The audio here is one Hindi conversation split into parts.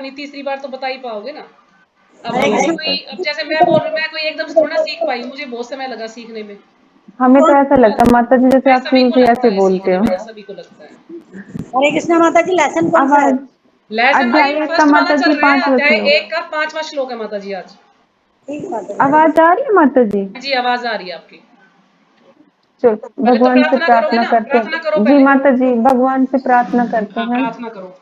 नहीं, तीसरी बार तो बता ही पाओगे ना। अब हरे हमसे कृष्ण। कोई, अब जैसे मैं बोल रही, मैं कोई एकदम से थोड़ा सीख पाई, मुझे बहुत समय लगा सीखने में। हमें तो ऐसा लगता है माता जी जैसे आप सभी शुरू को से लगता ऐसे है बोलते सीखने हो। में, सभी को लगता है। हरे कृष्णा माता जी, लेसन कौन सा है? आवाज लेसन भाई अध्याय एक का फर्स्ट वाला माता चल जी रहा है, 5वां अध्याय श्लोक। 1 का 5वां श्लोक है माता जी आज। ठीक माता जी, हरे आवाज आ रही है माता जी? जी आवाज आ रही है आपकी। चलो पहले तो भगवान से प्रार्थना करोगे प्रार्थना ना, करते प्रार्थना करो हैं जी पहले। माता जी, भगवान से प्रार्थना करते हाँ हैं। प्रार्थना करो,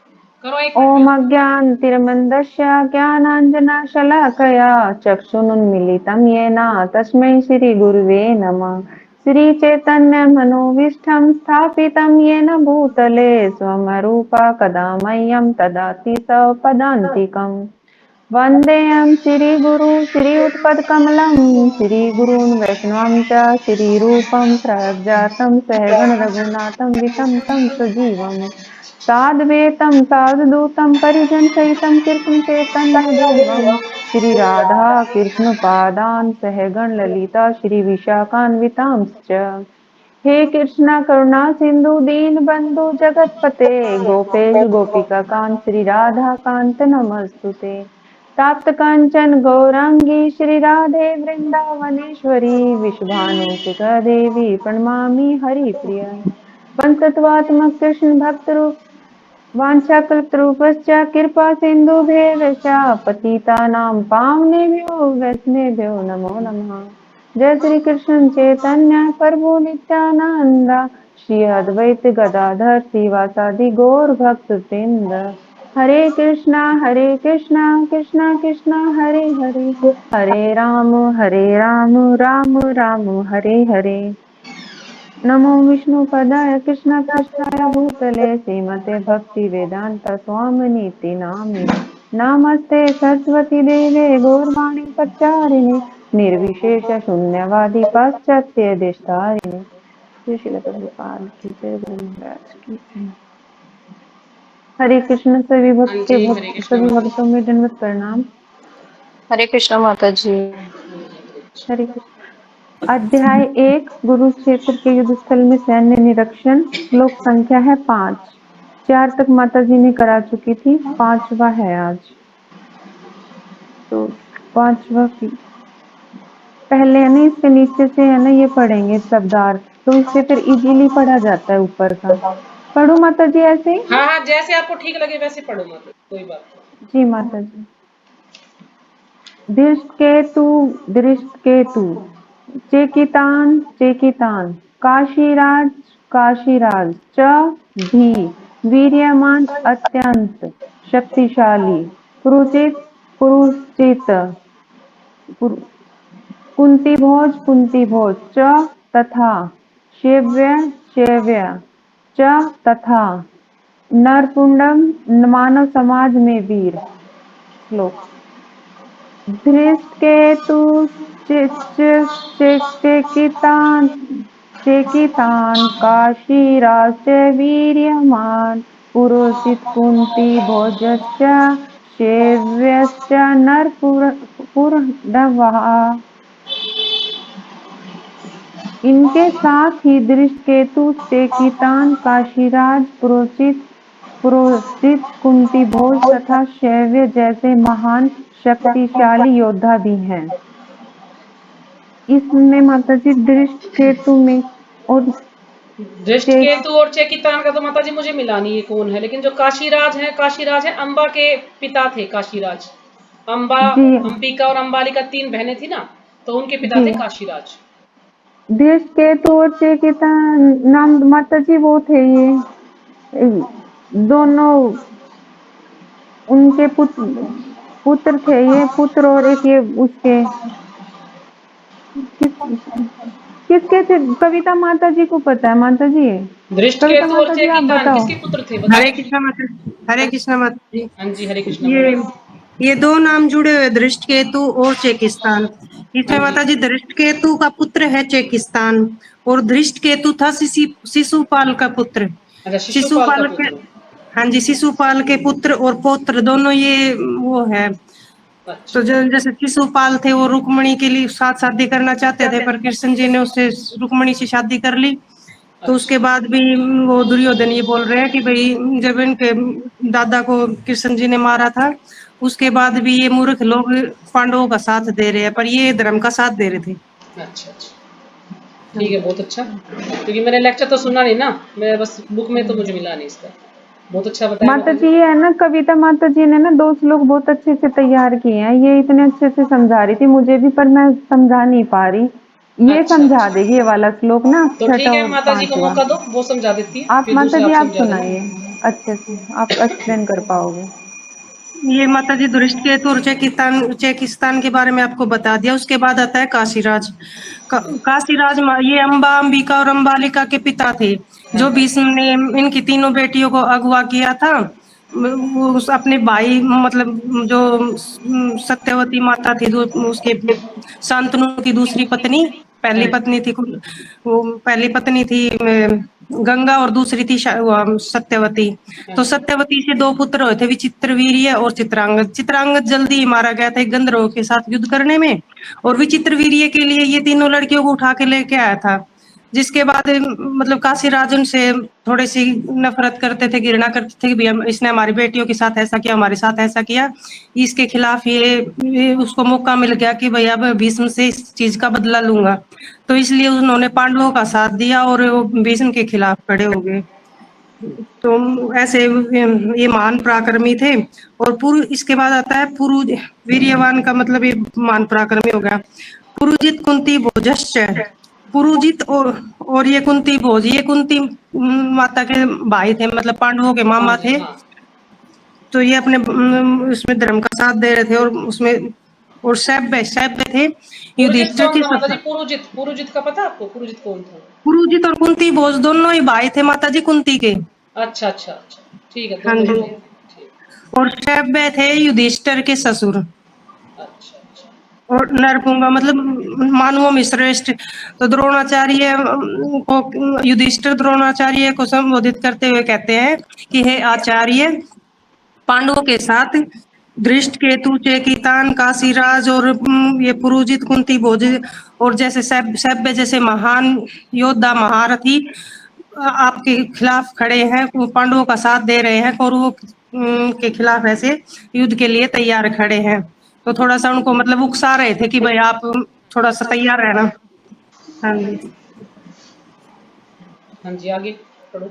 करो 1 मिनट ओम पहले। अज्ञानतिमिरन्धस्य ज्ञानाञ्जनशलाकया चक्षुरुन्मीलितं येन तस्मै श्रीगुरुवे नमः। श्रीचैतन्यमनोभीष्टं स्थापितं येन भूतले स्वयं रूपा कदा मह्यं ददाति स्वपदान्तिकम्। वन्देऽहं श्रीगुरु श्रीयुतपदकमलं श्रीगुरून् वैष्णवं च श्रीरूपं प्रज्ञातं सहगण रघुनाथं वितं तं सजीवम् साद्वैतं सावधूतं परिजनसहितं कृष्ण चैतन्य देवं श्री राधा कृष्ण पादान् सहगण ललिता श्री विशाखान्वितांश्च। हे कृष्णा करुणा सिंधु दीन बंधु जगतपते गोपेश गोपिका कांत श्री राधा कांत नमस्तुते। ताप्त कांचन गौरांगी श्री राधे वृंदावनेश्वरी विश्वानुसुता देवी प्रणमामि हरिप्रिय। पंचतत्वात्मक कृष्ण भक्त रूप वाञ्छाकल्पतरुभ्यश्च कृपा सिन्धुभ्येव च पतितानां पावनेभ्यो वैष्णवेभ्यो नमो नमः। जय श्री कृष्ण चैतन्य प्रभु नित्यानंद श्री अद्वैत गदाधर श्रीवासादि गौर भक्त वृंद। हरे कृष्णा कृष्णा कृष्णा हरे हरे, हरे राम राम राम हरे हरे। नमो विष्णुपदाय कृष्ण पृष्ठाय भूतले श्रीमते भक्ति वेदांत स्वामिनीति नामिने। नमस्ते सरस्वती देवे गौरवाणी प्रचारिणे निर्विशेष शून्यवादी पाश्चात्य देशतारिणे। श्री शिल प्रभुपाद की जय, गुरु महाराज की जय। हरे कृष्ण। हाँ जी, हरे कृष्णा सभी माता भक्तों में दंडवत प्रणाम। हरे कृष्णा माता जी। हरे कृष्ण। अध्याय 1 कुरुक्षेत्र के युद्ध स्थल में सैन्य निरीक्षण। श्लोक संख्या है 5। 4 तक माता जी ने करा चुकी थी, 5वां है आज। तो 5वां की पहले है ना, इसके नीचे से है ना ये पढ़ेंगे शब्दार्थ, तो इससे फिर इजीली पढ़ा जाता है ऊपर का। पढ़ो माता जी ऐसे ही। हाँ हाँ, जैसे आपको ठीक लगे वैसे पढ़ो माता, कोई बात नहीं। जी माता जी। दृष्टकेतु दृष्टकेतु चेकितान चेकितान काशीराज काशीराज च भी वीर्यमान अत्यंत शक्तिशाली पुरुचित पुरुचित कुंती भोज च तथा शैव्य शैव्य च तथा नरपुंडम मानव समाज में वीर। श्लोक। धृष्टकेतुश्चेकितान् चेकितान् काशीराज वीर्यमान् पुरोचित कुन्तीभोजश्च शैव्यश्च नरपुरन्दवः। इनके साथ ही दृष्टकेतु चेकितान काशीराज पुरोचित कुंतीभोज तथा शैव्य जैसे महान शक्तिशाली योद्धा भी हैं। इसमें माता जी दृष्टकेतु में और दृष्टकेतु और चेकितान का तो माता जी मुझे मिला नहीं, ये कौन है, लेकिन जो काशीराज है, काशीराज है अम्बा के पिता थे काशीराज। अम्बा, जी अंबिका और अम्बालिका 3 बहनें थी ना, तो उनके पिता जी थे काशीराज। दृष्टकेतु और चेकितान नाम माता जी वो थे, ये दोनों उनके पुत्र थे, ये पुत्र और एक ये उसके किस किसके थे? कविता माता जी को पता है माता जी। कविता दृष्टकेतु और माता जी आप चेकितान बताओ। किसके पुत्र थे हरे बताओ। कृष्णा माता। हरे कृष्णा माता जी। हाँ जी, हरे कृष्णा ये बोलो। ये दो नाम जुड़े हुए, दृष्टकेतु और चेकिस्तान। हाँ इसमें जी। माता जी दृष्टकेतु का पुत्र है चेकिस्तान, और दृष्टकेतु था शिशुपाल का पुत्र। अच्छा, शिशुपाल का शिशुपाल के, पुत्र। हाँ जी, शिशुपाल के पुत्र और पौत्र दोनों ये वो है। तो अच्छा। जैसे शिशुपाल थे, वो रुक्मणी के लिए साथ शादी करना चाहते थे, पर कृष्ण जी ने उससे रुक्मणी से शादी कर ली। तो उसके बाद भी वो दुर्योधन ये बोल रहे हैं कि भाई जब इनके दादा को कृष्ण जी ने मारा था, उसके बाद भी ये मूर्ख लोग पांडवों का साथ दे रहे हैं, पर ये धर्म का साथ दे रहे थे। अच्छा अच्छा, ठीक है, बहुत अच्छा। क्योंकि मैंने लेक्चर तो सुना नहीं ना, मैं बस बुक में तो मुझे मिला नहीं इसका। बहुत अच्छा बताया माता जी ये है ना कविता, माता जी ने ना 2 श्लोक बहुत अच्छे से तैयार किए हैं, ये इतने अच्छे से समझा रही थी मुझे भी, पर मैं समझा नहीं पा रही। ये अच्छा समझा अच्छा, देगी ये वाला श्लोक ना, तो ठीक छठा है, और माता जी को पांचवा। मौका दो, वो समझा देती है, आप फिर माता दूसरा जी आप आप समझा देना। सुनाइए, अच्छे से आप एक्सप्लेन कर पाओगे। ये माताजी धृष्टकेतु और चेकिस्तान के बारे में आपको बता दिया। उसके बाद आता है काशीराज। काशीराज ये अम्बा, अंबिका और अम्बालिका के पिता थे, जो भीष्म ने इनकी तीनों बेटियों को अगवा किया था। वो अपने भाई मतलब जो सत्यवती माता थी, जो उसके शांतनु की दूसरी पत्नी, पहली पत्नी थी वो पहली पत्नी थी गंगा, और दूसरी थी वो सत्यवती। तो सत्यवती से 2 पुत्र हुए थे, विचित्रवीर्य और चित्रांगद। चित्रांगद जल्दी ही मारा गया था एक गंधर्व के साथ युद्ध करने में, और विचित्रवीर्य के लिए ये तीनों लड़कियों को उठा के लेके आया था। जिसके बाद मतलब काशीराज उनसे थोड़ी सी नफरत करते थे, घृणा करते थे कि भैया इसने हमारी बेटियों के साथ ऐसा किया, हमारे साथ ऐसा किया। इसके खिलाफ ये उसको मौका मिल गया कि भैया मैं भीष्म से इस चीज का बदला लूंगा। तो इसलिए उन्होंने पांडवों का साथ दिया और वो भीष्म के खिलाफ खड़े हो गए। तो ऐसे ये महान पराक्रमी थे। और पुरु इसके बाद आता है पुरु वीर्यवान का मतलब ये महान पराक्रमी हो गया। पुरुजित कुंती भोजश्च। पुरुजित और ये कुंती भोज, ये कुंती माता के भाई थे, मतलब पांडवों के हाँ मामा जी, थे। हाँ। तो ये अपने उसमें धर्म का साथ दे रहे थे, और उसमें और सैब्य थे पुरोजित युधिष्ठिर कौन के था माता जी? ससुर। पुरोजित का पता आपको? पुरोजित कौन था? पुरुजित और कुंती भोज दोनों ही भाई थे माता जी कुंती के। अच्छा अच्छा अच्छा, ठीक है, हाँ दोनों ही जी। थे। ठीक। और सैब्य थे युधिष्ठिर के ससुर। अच्छा अच्छा। और नरपुंगा मतलब मानुओं में श्रेष्ठ। तो द्रोणाचार्य को युधिष्ठिर द्रोणाचार्य को संबोधित करते हुए कहते हैं कि हे आचार्य, पांडवों के साथ धृष्टकेतु, चेकितान, काशीराज और ये पुरुजित, कुंती भोज और जैसे सैब्य जैसे महान योद्धा महारथी आपके खिलाफ खड़े हैं, वो पांडवों का साथ दे रहे हैं, कौरवों के खिलाफ ऐसे युद्ध के लिए तैयार खड़े हैं। तो थोड़ा सा उनको मतलब उकसा रहे थे कि भाई आप थोड़ा सा तैयार रहना। हाँ जी। हाँ जी, आगे पढ़ो।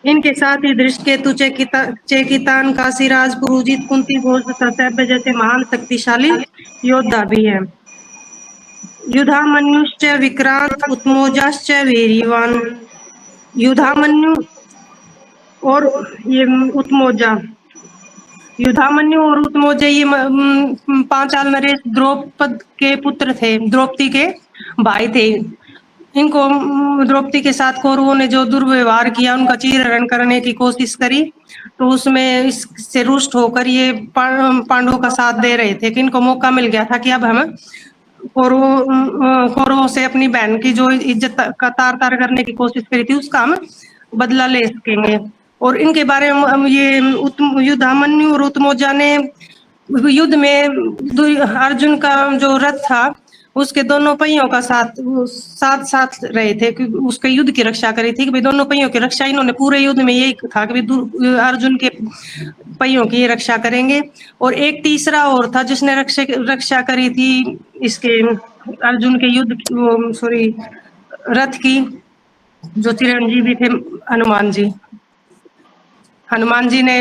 इनके साथ ही धृष्टकेतु, चेकितान, काशीराज, पुरुजित, कुंती भोज तथा सैब्य जैसे महान शक्तिशाली योद्धा भी हैं। युधामन्युश्च विक्रांत उत्मोजाश्च वीर्यवान। युधामन्यु और ये उत्मोजा, युधामन्यु और उत्मोजा ये पांचाल नरेश द्रौपद के पुत्र थे, द्रौपदी के भाई थे। इनको द्रौपदी के साथ कौरवों ने जो दुर्व्यवहार किया, उनका चीरहरण करने की कोशिश करी, तो उसमें इससे रुष्ट होकर ये पांडवों का साथ दे रहे थे कि इनको मौका मिल गया था कि अब हम कौरवों से अपनी बहन की जो इज्जत का तार तार करने की कोशिश करी थी, उसका हम बदला ले सकेंगे। और इनके बारे में ये युधामन्यु और उत्मोजा ने युद्ध में अर्जुन का जो रथ था, उसके दोनों पहियों का साथ साथ रहे थे कि उसके युद्ध की रक्षा करी थी कि भाई दोनों पहियों की रक्षा इन्होंने पूरे युद्ध में यही था कि भाई अर्जुन के पहियों की रक्षा करेंगे। और एक तीसरा और था जिसने रक्षा करी थी इसके अर्जुन के सॉरी रथ की, जो चिरंजीवी थे हनुमान जी। हनुमान जी ने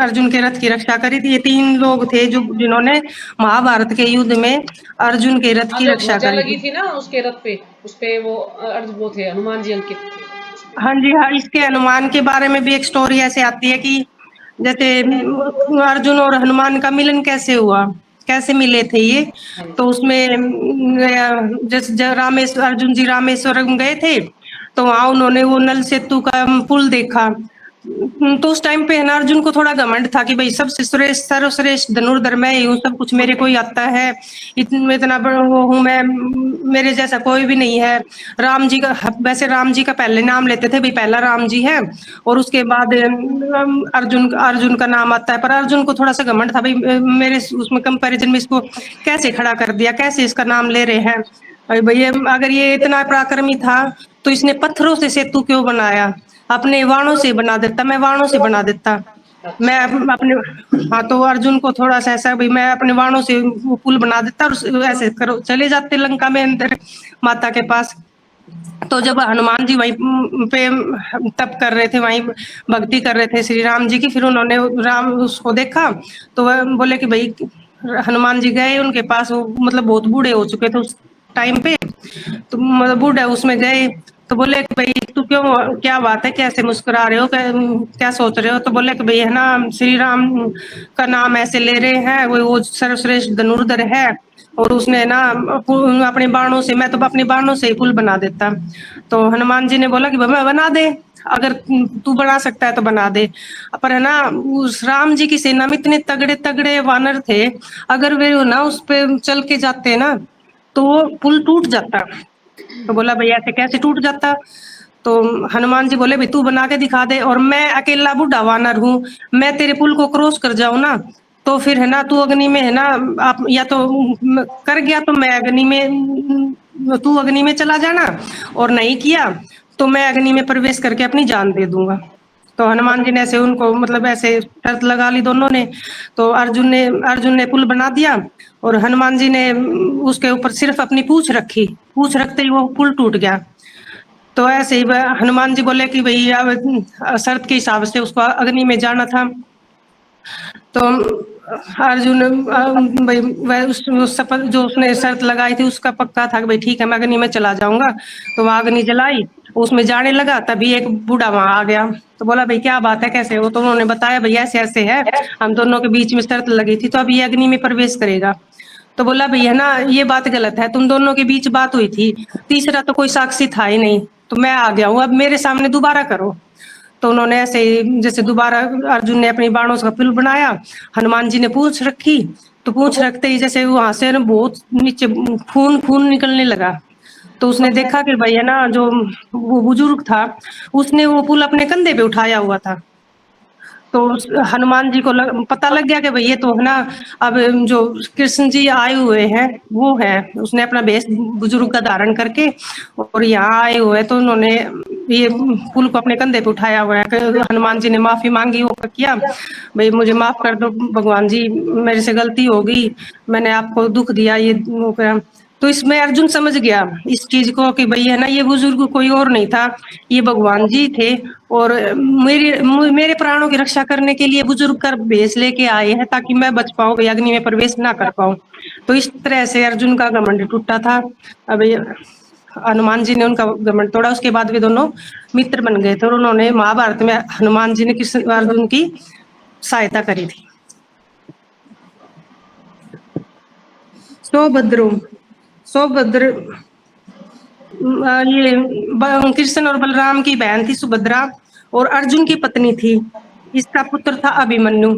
अर्जुन के रथ की रक्षा करी थी। ये 3 लोग थे जो जिन्होंने महाभारत के युद्ध में अर्जुन के रथ हाँ, की जो रक्षा ध्वजा करी लगी थी। थी ना उसके रथ पे, उस पे वो अर्ज वो थे, हनुमान जी अंकित थे। हाँ जी, हाँ, इसके हनुमान के बारे में भी एक स्टोरी ऐसे आती है कि जैसे अर्जुन और हनुमान का मिलन कैसे हुआ, कैसे मिले थे ये। हाँ तो जी। उसमें जैसे रामेश्वर, अर्जुन जी रामेश्वरम गए थे, तो वहां उन्होंने वो नल सेतु का पुल देखा। तो उस टाइम पे है ना अर्जुन को थोड़ा घमंड था कि भाई सबसे श्रेष्ठ सर्वश्रेष्ठ धनुर्धर मैं ही हूँ, सब कुछ मेरे को ही आता है, इतना बड़ा वो हूँ मैं, मेरे जैसा कोई भी नहीं है। राम जी का, वैसे राम जी का पहले नाम लेते थे, भाई पहला राम जी है, और उसके बाद अर्जुन अर्जुन का नाम आता है। पर अर्जुन को थोड़ा सा घमंड था, भाई मेरे उसमें कंपैरिजन में इसको कैसे खड़ा कर दिया, कैसे इसका नाम ले रहे हैं। अरे भैया, अगर ये इतना पराक्रमी था तो इसने पत्थरों से सेतु क्यों बनाया? अपने वाणों से बना देता, मैं वाणों से बना देता। मैं अपने, हाँ, तो अर्जुन को थोड़ा सा ऐसा भाई, मैं अपने वाणों से वो पुल बना देता और ऐसे करो चले जाते लंका में अंदर माता के पास। तो जब हनुमान जी वहीं पे तप कर रहे थे, वहीं भक्ति कर रहे थे श्री राम जी की, फिर उन्होंने राम उसको देखा तो वह बोले कि भाई, हनुमान जी गए उनके पास, वो मतलब बहुत बूढ़े हो चुके थे उस टाइम पे, तो मतलब बूढ़े उसमें गए तो बोले कि भाई तू क्यों, क्या बात है, कैसे मुस्कुरा रहे हो, क्या सोच रहे हो? तो बोले कि भाई है ना, श्री राम का नाम ऐसे ले रहे हैं, वो सर्वश्रेष्ठ धनुर्धर है और उसने ना अपने बाणों से, मैं तो अपने बाणों से ही पुल बना देता। तो हनुमान जी ने बोला कि मैं बना दे, अगर तू बना सकता है तो बना दे। पर है ना, उस राम जी की सेना में इतने तगड़े तगड़े वानर थे, अगर वे ना उस पे चल के जाते ना तो वो पुल टूट जाता। तो बोला भैया ऐसे कैसे टूट जाता? तो हनुमान जी बोले भाई तू बना के दिखा दे, और मैं अकेला बूढ़ा वानर हूँ, मैं तेरे पुल को क्रॉस कर जाऊं ना तो फिर है ना तू अग्नि में है ना, आप या तो कर गया तो मैं अग्नि में, तू अग्नि में चला जाना, और नहीं किया तो मैं अग्नि में प्रवेश करके अपनी जान दे दूंगा। तो हनुमान जी ने ऐसे उनको मतलब ऐसे शर्त लगा ली दोनों ने। तो अर्जुन ने पुल बना दिया और हनुमान जी ने उसके ऊपर सिर्फ अपनी पूंछ रखी, पूंछ रखते ही वो पुल टूट गया। तो ऐसे ही हनुमान जी बोले कि भाई अब शर्त के हिसाब से उसको अग्नि में जाना था। तो अर्जुन भाई वह उस शपथ जो उसने शर्त लगाई थी उसका पक्का था कि भाई ठीक है मैं अग्नि में चला जाऊंगा। तो वहां अग्नि जलाई, उसमें जाने लगा, तभी एक बूढ़ा वहां आ गया। तो बोला भाई क्या बात है, कैसे हो? तो उन्होंने बताया भैया ऐसे ऐसे है, हम दोनों के बीच में शर्त लगी थी तो अब ये अग्नि में प्रवेश करेगा। तो बोला भैया ना ये बात गलत है, तुम दोनों के बीच बात हुई थी, तीसरा तो कोई साक्षी था ही नहीं, तो मैं आ गया हूँ, अब मेरे सामने दोबारा करो। तो उन्होंने ऐसे ही जैसे दोबारा अर्जुन ने अपनी बाणों का पुल बनाया, हनुमान जी ने पूंछ रखी, तो पूंछ रखते ही जैसे वहां से ना बहुत नीचे खून खून निकलने लगा। तो उसने देखा कि भाई है ना जो वो बुजुर्ग था उसने वो पुल अपने कंधे पे उठाया हुआ था। तो हनुमान जी को पता लग गया कि भाई ये तो है ना अब जो कृष्ण जी आए हुए हैं वो है। उसने अपना वेश बुजुर्ग का धारण करके और यहाँ आए हुए, तो उन्होंने ये पुल को अपने कंधे पे उठाया हुआ है। हनुमान जी ने माफी मांगी, वो किया भाई मुझे माफ कर दो भगवान जी, मेरे से गलती हो गई, मैंने आपको दुख दिया, ये वो किया। तो इसमें अर्जुन समझ गया इस चीज को कि भाई है ना ये बुजुर्ग कोई और नहीं था, ये भगवान जी थे, और मेरे प्राणों की रक्षा करने के लिए बुजुर्ग का भेष लेके आए हैं ताकि मैं बच पाऊं, भाई अग्नि में प्रवेश ना कर पाऊं। तो इस तरह से अर्जुन का घमंड टूटा था। अब हनुमान जी ने उनका घमंड तोड़ा, उसके बाद वे दोनों मित्र बन गए थे और उन्होंने महाभारत में हनुमान जी ने कृष्ण अर्जुन की सहायता करी थी। सौभद्र ये कृष्ण और बलराम की बहन थी सुभद्रा और अर्जुन की पत्नी थी। इसका पुत्र था अभिमन्यु,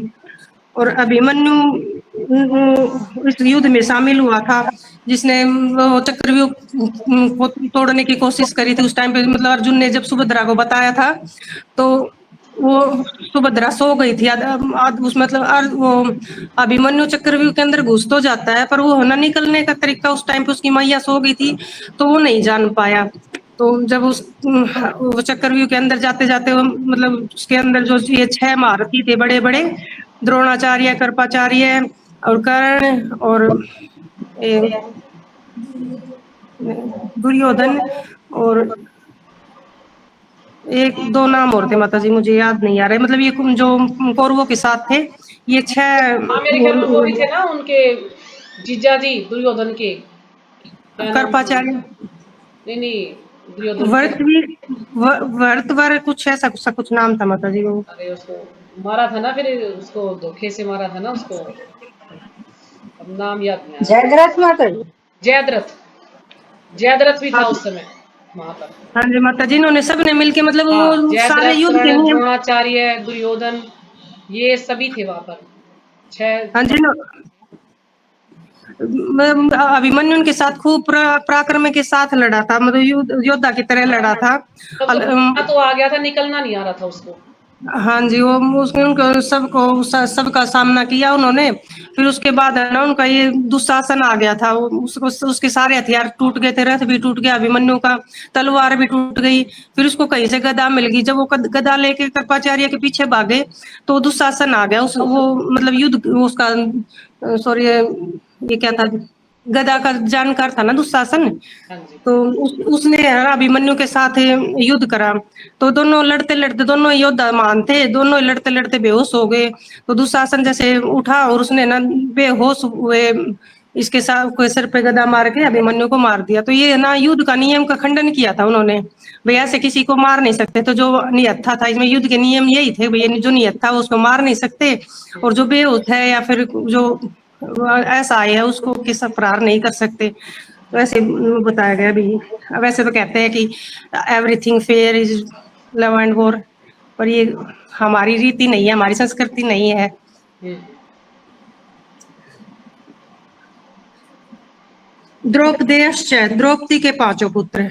और अभिमन्यु इस युद्ध में शामिल हुआ था जिसने वो चक्रव्यूह को तोड़ने की कोशिश करी थी। उस टाइम पे मतलब अर्जुन ने जब सुभद्रा को बताया था तो वो सुभद्रा सो गई थी। उस मतलब वो अभिमन्यु चक्रव्यूह के अंदर घुस तो जाता है पर वो है ना निकलने का तरीका उस टाइम पे उसकी मैया सो गई थी तो वो नहीं जान पाया। तो जब वो चक्रव्यूह के अंदर जाते जाते मतलब उसके अंदर जो ये 6 महारथी थे बड़े बड़े, द्रोणाचार्य, कृपाचार्य और कर्ण और दुर्योधन और एक दो नाम और थे माता जी मुझे याद नहीं आ रहे, मतलब ये जो कौरवों के साथ थे ये 6। हाँ मेरे ख्याल में वो भी थे ना उनके जीजा जी दुर्योधन के, कृपाचार्य नहीं दुर्योधन वर्तवर कुछ ऐसा कुछ नाम था माता जी वो। अरे उसको मारा था ना, फिर उसको धोखे से मारा था ना उसको, अब नाम याद नहीं आ रहा। जयद्रथ माता जी, जयद्रथ भी था उस समय वहां पर। हाँ जी माता जी, इन्होंने सबने मिलके मतलब वो सारे युद्ध के जयद्रथ, द्रोणाचार्य, दुर्योधन ये सभी थे वहां पर 6। हाँ जी अभिमन्यु के साथ खूब पराक्रम के साथ लड़ा था, मतलब योद्धा की तरह लड़ा था। तो आ गया था, निकलना नहीं आ रहा था उसको। हाँ जी, वो उसने उनको सबका सामना किया उन्होंने। फिर उसके बाद है ना उनका ये दुशासन आ गया था, वो उसके सारे हथियार टूट गए थे, रथ भी टूट गया, अभिमन्यु का तलवार भी टूट गई। फिर उसको कहीं से गदा मिल गई, जब वो गदा लेके कृपाचार्य के पीछे भागे तो दुशासन आ गया, उस वो मतलब युद्ध उसका सॉरी ये क्या था, गदा का जानकार था ना दुशासन। हाँ जी। तो उसने है ना अभिमन्यु के साथ युद्ध करा। तो दोनों लड़ते लड़ते, दोनों योद्धा मान थे, दोनों लड़ते लड़ते बेहोश हो गए। तो दुशासन जैसे उठा और उसने ना बेहोश हुए इसके साथ कोई सिर पे गदा मार के अभिमन्यु को मार दिया। तो ये ना युद्ध का नियम का खंडन किया था उन्होंने, भाई ऐसे किसी को मार नहीं सकते। तो जो नियत्था था इसमें, युद्ध के नियम यही थे, भाई जो नियत्था उसको मार नहीं सकते, और जो बेहोश है या फिर जो ऐसा है उसको किस अपराध नहीं कर सकते। वैसे बताया गया भी। वैसे तो कहते हैं कि everything fair is love and war, पर ये हमारी रीति नहीं है, हमारी संस्कृति नहीं है। द्रौपदी के पांचों पुत्र,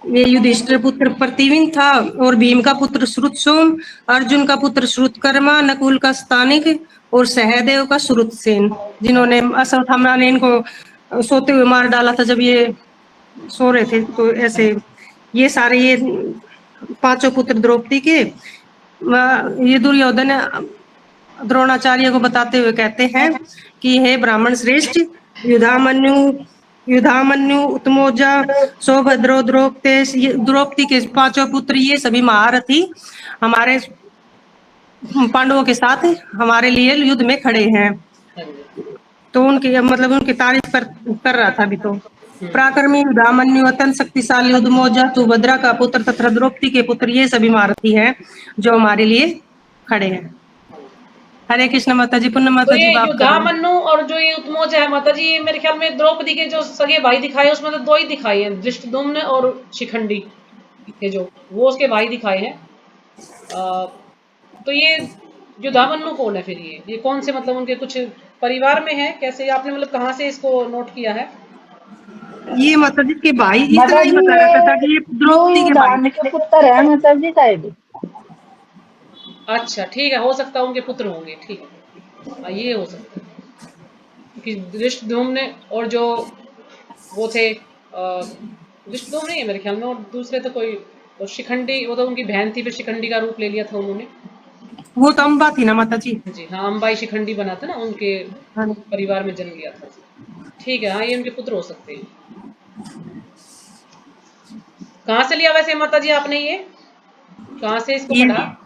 ये युधिष्ठिर पुत्र प्रतिविन था, और भीम का पुत्र श्रुतसोम, अर्जुन का पुत्र श्रुतकर्मा, नकुल का स्थानिक, और सहदेव का श्रुतसेन, जिन्होंने अश्वत्थामा ने इनको सोते हुए मार डाला था जब ये सो रहे थे। तो ऐसे ये सारे ये पांचों पुत्र द्रौपदी के। ये दुर्योधन द्रोणाचार्य को बताते हुए कहते हैं कि हे ब्राह्मण श्रेष्ठ, युधामन्यु उत्तमोजा सौभद्रो द्रौपदी के पांचों पुत्र ये सभी महारथी हमारे पांडवों के साथ हमारे लिए युद्ध में खड़े हैं। तो उनकी मतलब उनकी तारीफ कर रहा था अभी। तो पराक्रमी युधामन्यु अत्यंत शक्तिशाली उद्मोजा सुभद्रा का पुत्र तथा द्रौपदी के पुत्र ये सभी महारथी हैं जो हमारे लिए खड़े हैं। हरे कृष्ण माता जी। पुण्य माता तो जी ये बात युधामन्यु और जो ये उत्तमोज है माता जी, ये मेरे ख्याल में द्रौपदी के जो सगे भाई दिखाए उसमें तो दो ही दिखाए हैं, धृष्टद्युम्न और शिखंडी के, जो वो उसके भाई दिखाए हैं। तो ये युधामन्यु कौन है फिर? ये कौन से मतलब उनके कुछ परिवार में है कैसे? आपने मतलब कहाँ से इसको नोट किया है? ये माता जी के भाई इतना ही बता रहा था कि ये द्रौपदी के भाई के पुत्र है माता जी शायद। अच्छा ठीक है, हो सकता है उनके पुत्र होंगे, ठीक है। ये हो सकता है कि धृष्टद्युम्न और जो वो थे धृष्टद्युम्न नहीं है मेरे ख्याल में, और दूसरे तो कोई, और शिखंडी वो तो उनकी बहन थी, फिर शिखंडी का रूप ले लिया था उन्होंने। वो तो अम्बा थी ना माता जी। जी हाँ, अंबाई शिखंडी बना था ना, उनके परिवार में जन्म लिया था। ठीक है, हाँ ये उनके पुत्र हो सकते हैं। कहाँ से लिया वैसे माता जी आपने ये, कहाँ से इसको पढ़ा?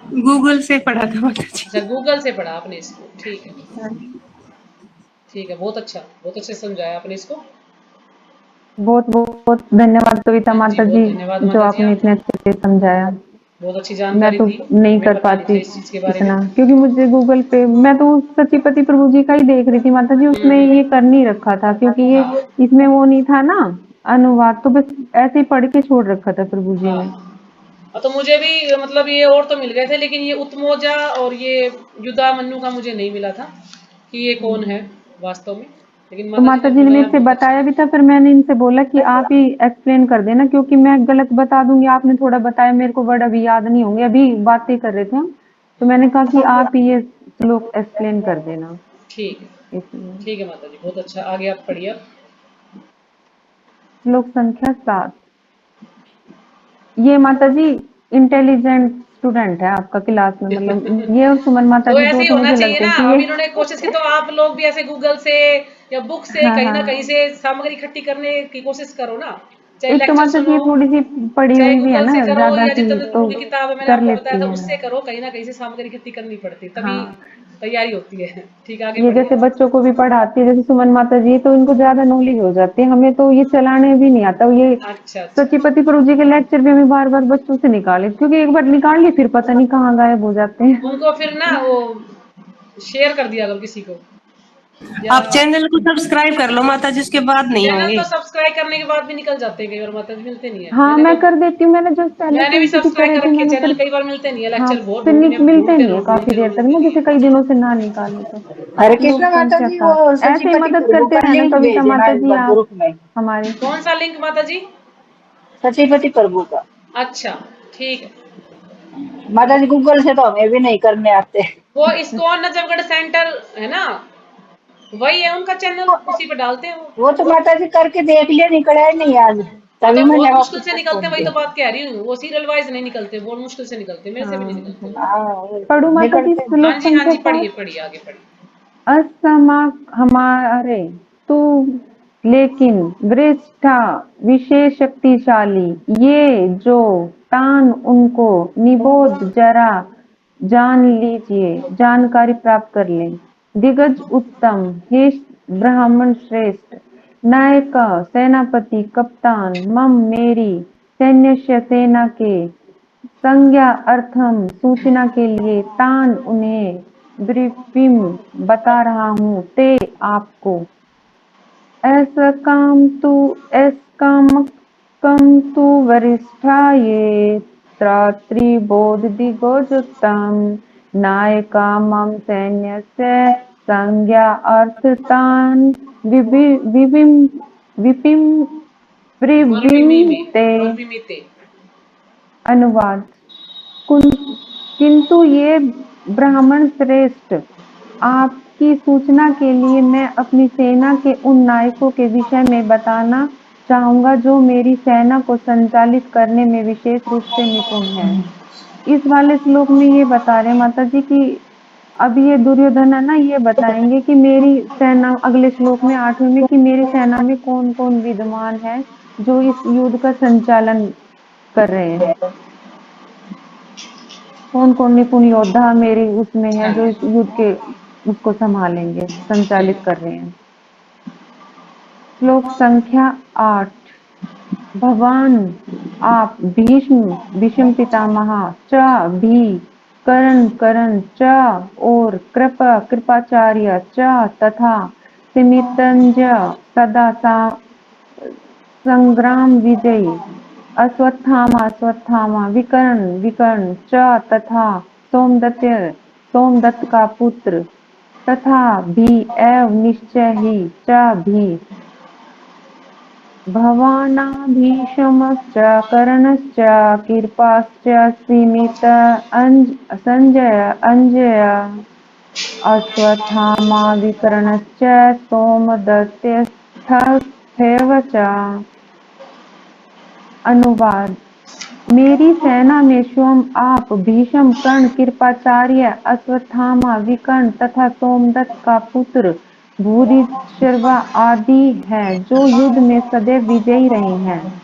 गूगल से पढ़ा था माता जी। अच्छा, गूगल से पढ़ा आपने इसको, ठीक है ठीक है, बहुत अच्छा, बहुत अच्छे समझाया आपने इसको। बहुत बहुत धन्यवाद कविता माता जी, जो आपने इतने अच्छे से समझाया। बहुत अच्छी मैं जानकारी तो दी, नहीं कर पाती इस चीज के बारे इतना, में। क्योंकि मुझे गूगल पे मैं तो सतीपति प्रभु जी का ही देख रही थी माता जी, उसमें ये कर नहीं रखा था, क्योंकि ये इसमें वो नहीं था ना अनुवाद, तो बस ऐसे ही पढ़ के छोड़ रखा था प्रभु जी ने। तो मुझे भी मतलब ये और तो मिल गए थे, लेकिन ये उत्तमोजा और ये युधामन्यु का मुझे नहीं मिला था कि ये कौन है वास्तव में। लेकिन तो माता जी ने इससे बताया भी था, फिर मैंने इनसे बोला कि आप ही एक्सप्लेन कर देना, क्योंकि मैं गलत बता दूंगी। आपने थोड़ा बताया, मेरे को वर्ड अभी याद नहीं होंगे, अभी बातें कर रहे थे हम, तो मैंने कहा कि आप ही ये श्लोक एक्सप्लेन कर देना। ठीक है माता जी, बहुत अच्छा। आगे आप पढ़िए। श्लोक संख्या 7। ये माता जी इंटेलिजेंट स्टूडेंट है आपका क्लास में, मतलब ये और सुमन माता तो जी ऐसे ही तो होना मुझे चाहिए लगता ना। है कि अब इन्होंने कोशिश की, तो आप लोग भी ऐसे गूगल से या बुक से कहीं ना कहीं से सामग्री इकट्ठी करने की कोशिश करो ना। चाहे एक तो लेक्चर माता जी सुनो, थोड़ी सी पढ़ी चाहे हुई भी है गूगल ना से करो, ज्यादा या सी, जितने तो की किताब है मैंने कर आपको बताया लेती था, है। उससे करो। कहीं ना कहीं से सामग्री इकट्ठी करनी पड़ती है, तभी हाँ, तैयारी होती है। ठीक, आगे ये बढ़िए। जैसे बच्चों को भी पढ़ाती है, जैसे सुमन माता जी, तो इनको ज्यादा नॉलेज हो जाती है, हमें तो ये चलाने भी नहीं आता। ये अच्छा सचिपति प्रभु जी के लेक्चर भी हमें बार बार बच्चों से निकाले, क्योंकि एक बार निकाल ली फिर पता नहीं कहाँ गायब हो जाते हैं। उनको फिर ना वो शेयर कर दिया करो किसी को, या आप चैनल को सब्सक्राइब कर लो माता जी, उसके बाद नहीं चैनल होंगे। तो सब्सक्राइब करने के बाद भी निकल जाते हैं कई बार माता जी, मिलते नहीं है। हाँ, मैं कर देती हूँ, मैंने जो पहले मैंने भी शुरू कर सब्सक्राइब रही कर थी रखी है मैंने, चैनल, फिर कई बार मिलते नहीं है हाँ, लेक्चर, बहुत फिर मिलते नहीं है काफी ढूंढते देर रहो, तक मिलते ना, नहीं जैसे है। कई दिनों से ना निकाले तो। हरे श्लोक कृष्ण माता संख्या जी, 7। वो ऐसे ही सचिपति मदद प्रभु करते का रहना लिंक कविता भेजना माता इस जी बार आप ग्रुप में। हमारे। कौन सा लिंक माता जी? सचिपति प्रभु का। अच्छा ठीक है, माता जी गूगल से तो हमें भी नहीं करने आते। वो इस्कॉन नजफगढ़ सेंटर है ना, वही है उनका चैनल, उसी पे डालते हैं वो। वो तो माता जी करके देख लिया, निकला ही नहीं आज, हाँ तभी तो मैंने बहुत मुश्किल से आपको निकलते फोन हैं, वही तो किया। बात कह रही हूँ, वो सीरियल वाइज नहीं निकलते, बहुत मुश्किल से निकलते, मेरे से भी नहीं हाँ निकलते वो। हाँ पढ़ू माता जी निकलते। श्लोक हाँ संख्या जी पढ़िए 7। पढ़िए, आगे पढ़िए। असमा हमारे तू, लेकिन वृष्ठा विशेष शक्तिशाली, ये जो तान उनको निबोध जरा जान लीजिए, जानकारी प्राप्त कर लें। दिग्गज उत्तम, हे ब्राह्मण श्रेष्ठ, नायक सेनापति कप्तान, मम मेरी सैन्य सेना के संज्ञा अर्थम सूचना के लिए तान उन्हें ब्रीफिंग बता रहा हूँ ते आपको। ऐसा काम तु वरिष्ठा ये त्रिबोध दिग्गजोत्तम, नायका मम सैन्य से संज्ञा अर्थ तान विपिम विपिम ब्रीविंग ते। वल्मीते। अनुवाद। कुन- किंतु ये ब्राह्मण श्रेष्ठ, आपकी सूचना के लिए मैं अपनी सेना के उन नायकों के विषय में बताना चाहूंगा जो मेरी सेना को संचालित करने में विशेष रूप से निपुण हैं। इस वाले श्लोक में ये बता रहे हैं माता जी कि अब ये दुर्योधन है ना, ये बताएंगे कि मेरी सेना, अगले श्लोक में 8वें में, कि मेरी सेना में कौन कौन विद्वान है जो इस युद्ध का संचालन कर रहे हैं, कौन कौन निपुण योद्धा मेरी उसमें है हाँ जो जी इस युद्ध के उसको संभालेंगे, संचालित कर रहे हैं। श्लोक संख्या 8। भवान आप भीष्म भीष्म पितामह च भी करण करण च और कृपाचार्य च तथा सिमितंज सदा संग्राम विजयी अश्वत्थामा विकर्ण विकर्ण च तथा सोमदत्त का पुत्र तथा भी एव निश्चय ही च भी भवानाभीष्मश्च कर्णश्च कृपाश्च सीमित संजय अश्वत्थामा विकर्णश्च सोमदत्तस्थैव च। अनुवाद। मेरी सेना में स्वयं आप भीष्म कर्ण कृपाचार्य अश्वत्थामा विकर्ण तथा सोमदत्त का पुत्र भूरिश्रवा आदि हैं जो युद्ध में सदैव विजयी रहे हैं।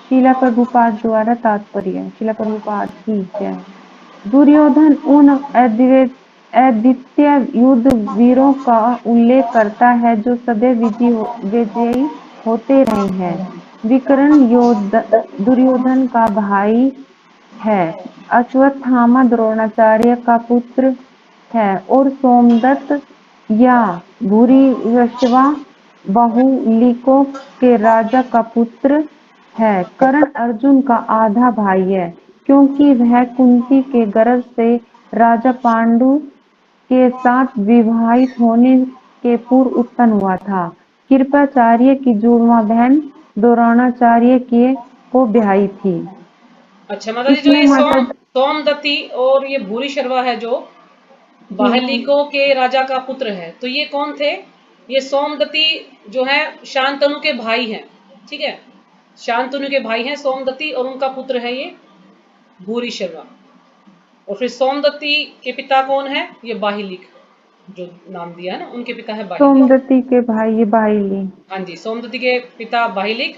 शीला प्रभुपाद द्वारा तात्पर्य। शीला प्रभुपाद की जय। दुर्योधन उन अद्वितीय युद्ध वीरों का उल्लेख करता है जो सदैव विजयी होते रहे हैं। विकर्ण दुर्योधन का भाई है, अश्वत्थामा द्रोणाचार्य का पुत्र है और सोमदत्त या भूरिश्रवा बाहुलिकों के राजा का पुत्र है। कर्ण अर्जुन का आधा भाई है क्योंकि वह कुंती के गर्भ से राजा पांडु के साथ विवाहित होने के पूर्व उत्पन्न हुआ था। कृपाचार्य की जुड़वा बहन द्रोणाचार्य के को ब्याही थी। अच्छा माता जी, जो इसमें ये माता सोमदत्ती और ये भूरी शर्वा है जो बाहलिकों के राजा का पुत्र है, तो ये कौन थे? ये सोमदत्ती जो है शांतनु के भाई हैं, ठीक है, शांतनु के भाई हैं सोमदत्ती, और उनका पुत्र है ये भूरी शर्वा। और फिर सोमदत्ती के पिता कौन है? ये बाहिलिक, जो नाम दिया है ना, उनके पिता है बाहिलिक। सोमदत्ती के भाई ये बाहिली। हाँ जी, सोमदत्ती के पिता बाहिलिक